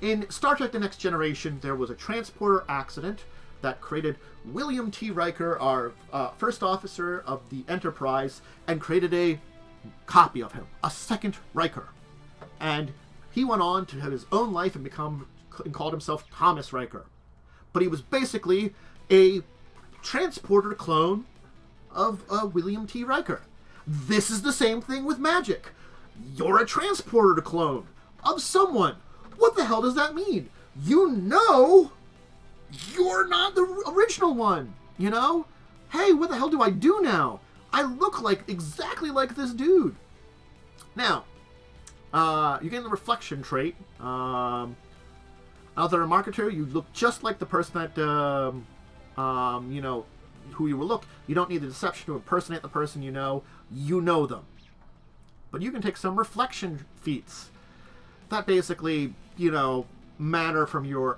in Star Trek The Next Generation, there was a transporter accident that created William T. Riker, our first officer of the Enterprise, and created a copy of him, a second Riker. And he went on to have his own life and called himself Thomas Riker. But he was basically a transporter clone of William T. Riker. This is the same thing with magic. You're a transporter clone of someone. What the hell does that mean? You know you're not the original one, you know? Hey, what the hell do I do now? I look exactly like this dude. Now, you get the reflection trait. Other marketer, you look just like the person that, you know, who you will look. You don't need the deception to impersonate the person you know. You know them. But you can take some reflection feats that basically, you know, matter from your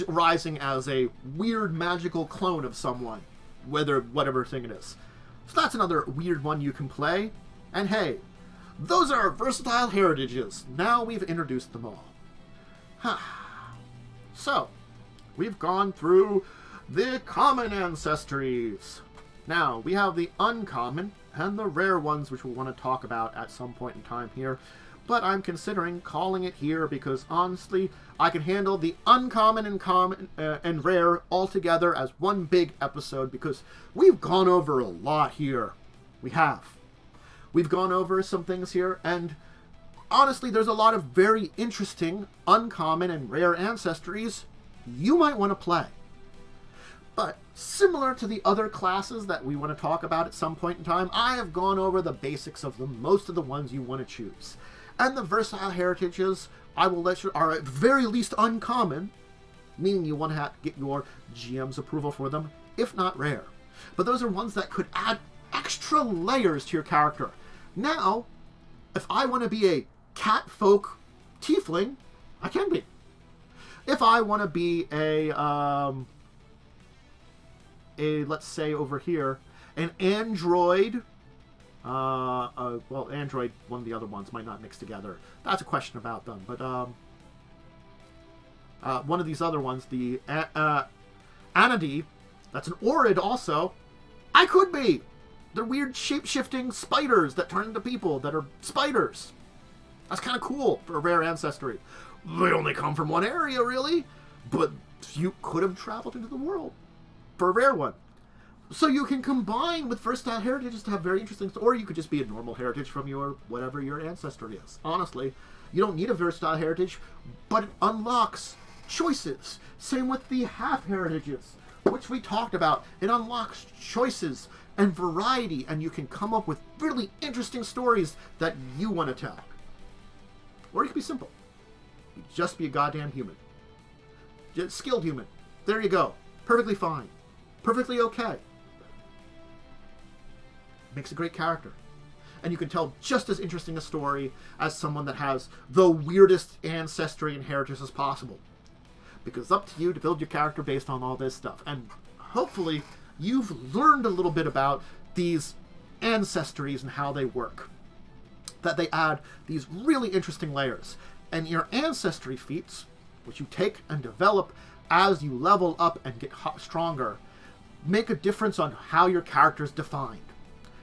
rising as a weird magical clone of someone, whatever thing it is. So that's another weird one you can play. And hey, those are versatile heritages. Now we've introduced them all. So, we've gone through the common ancestries. Now, we have the uncommon and the rare ones, which we'll want to talk about at some point in time here. But I'm considering calling it here because, honestly, I can handle the uncommon and common and rare all together as one big episode because we've gone over a lot here. We have. We've gone over some things here, and honestly, there's a lot of very interesting uncommon and rare ancestries you might want to play. But similar to the other classes that we want to talk about at some point in time, I have gone over the basics of them, most of the ones you want to choose. And the versatile heritages, I will let you, are at very least uncommon, meaning you want to get your GM's approval for them, if not rare. But those are ones that could add extra layers to your character. Now, if I want to be a catfolk tiefling, I can be. If I want to be let's say over here, an android, well, android, one of the other ones might not mix together. That's a question about them, but one of these other ones, the Anadi, that's an Oread also, I could be. They're weird shape-shifting spiders that turn into people that are spiders. That's kind of cool for a rare ancestry. They only come from one area, really, but you could have traveled into the world for a rare one. So you can combine with versatile heritages to have very interesting, or you could just be a normal heritage from your, whatever your ancestry is. Honestly, you don't need a versatile heritage, but it unlocks choices. Same with the half heritages, which we talked about. It unlocks choices and variety, and you can come up with really interesting stories that you want to tell. Or you can be simple. You just be a goddamn human. Just skilled human. There you go. Perfectly fine. Perfectly okay. Makes a great character. And you can tell just as interesting a story as someone that has the weirdest ancestry and heritage as possible. Because it's up to you to build your character based on all this stuff. And hopefully you've learned a little bit about these ancestries and how they work. That they add these really interesting layers. And your ancestry feats, which you take and develop as you level up and get stronger, make a difference on how your character is defined.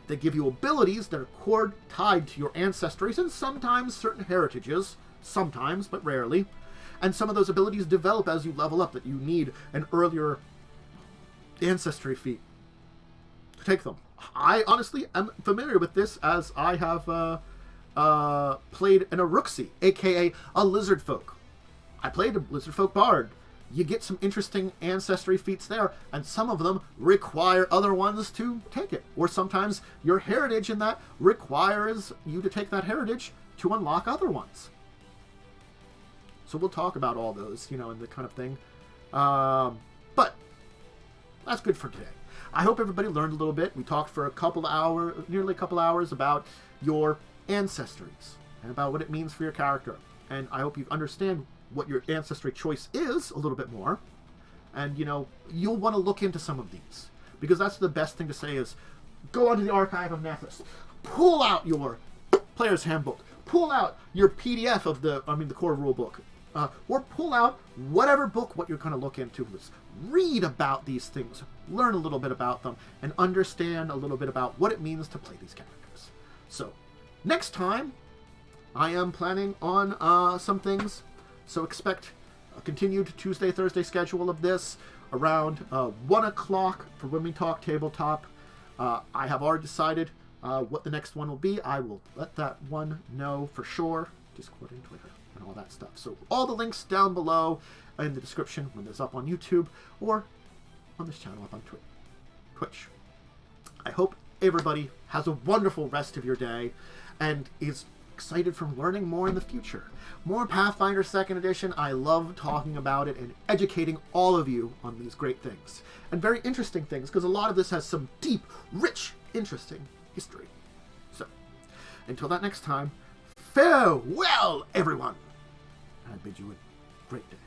They give you abilities that are tied to your ancestries and sometimes certain heritages, sometimes, but rarely. And some of those abilities develop as you level up that you need an earlier ancestry feat to take them. I honestly am familiar with this as I have played an Uruxi, aka a lizard folk. I played a lizard folk bard. You get some interesting ancestry feats there, and some of them require other ones to take it. Or sometimes your heritage in that requires you to take that heritage to unlock other ones. So we'll talk about all those, you know, and the kind of thing. But that's good for today. I hope everybody learned a little bit. We talked for nearly a couple hours about your ancestries and about what it means for your character. And I hope you understand what your ancestry choice is a little bit more. And, you know, you'll want to look into some of these. Because that's the best thing to say is, go onto the Archive of Nethys. Pull out your Player's Handbook. Pull out your PDF of the core rule book. Or pull out whatever book what you're going to look into. Let's read about these things, learn a little bit about them, and understand a little bit about what it means to play these characters. So, next time, I am planning on some things. So expect a continued Tuesday, Thursday schedule of this around 1 o'clock for when we talk tabletop. I have already decided what the next one will be. I will let that one know for sure. Discord and Twitter and all that stuff. So all the links down below in the description when it's up on YouTube or on this channel up on Twitch. I hope everybody has a wonderful rest of your day and is excited for learning more in the future. More Pathfinder 2nd Edition. I love talking about it and educating all of you on these great things. And very interesting things, because a lot of this has some deep, rich, interesting history. So, until that next time, farewell, everyone! And I bid you a great day.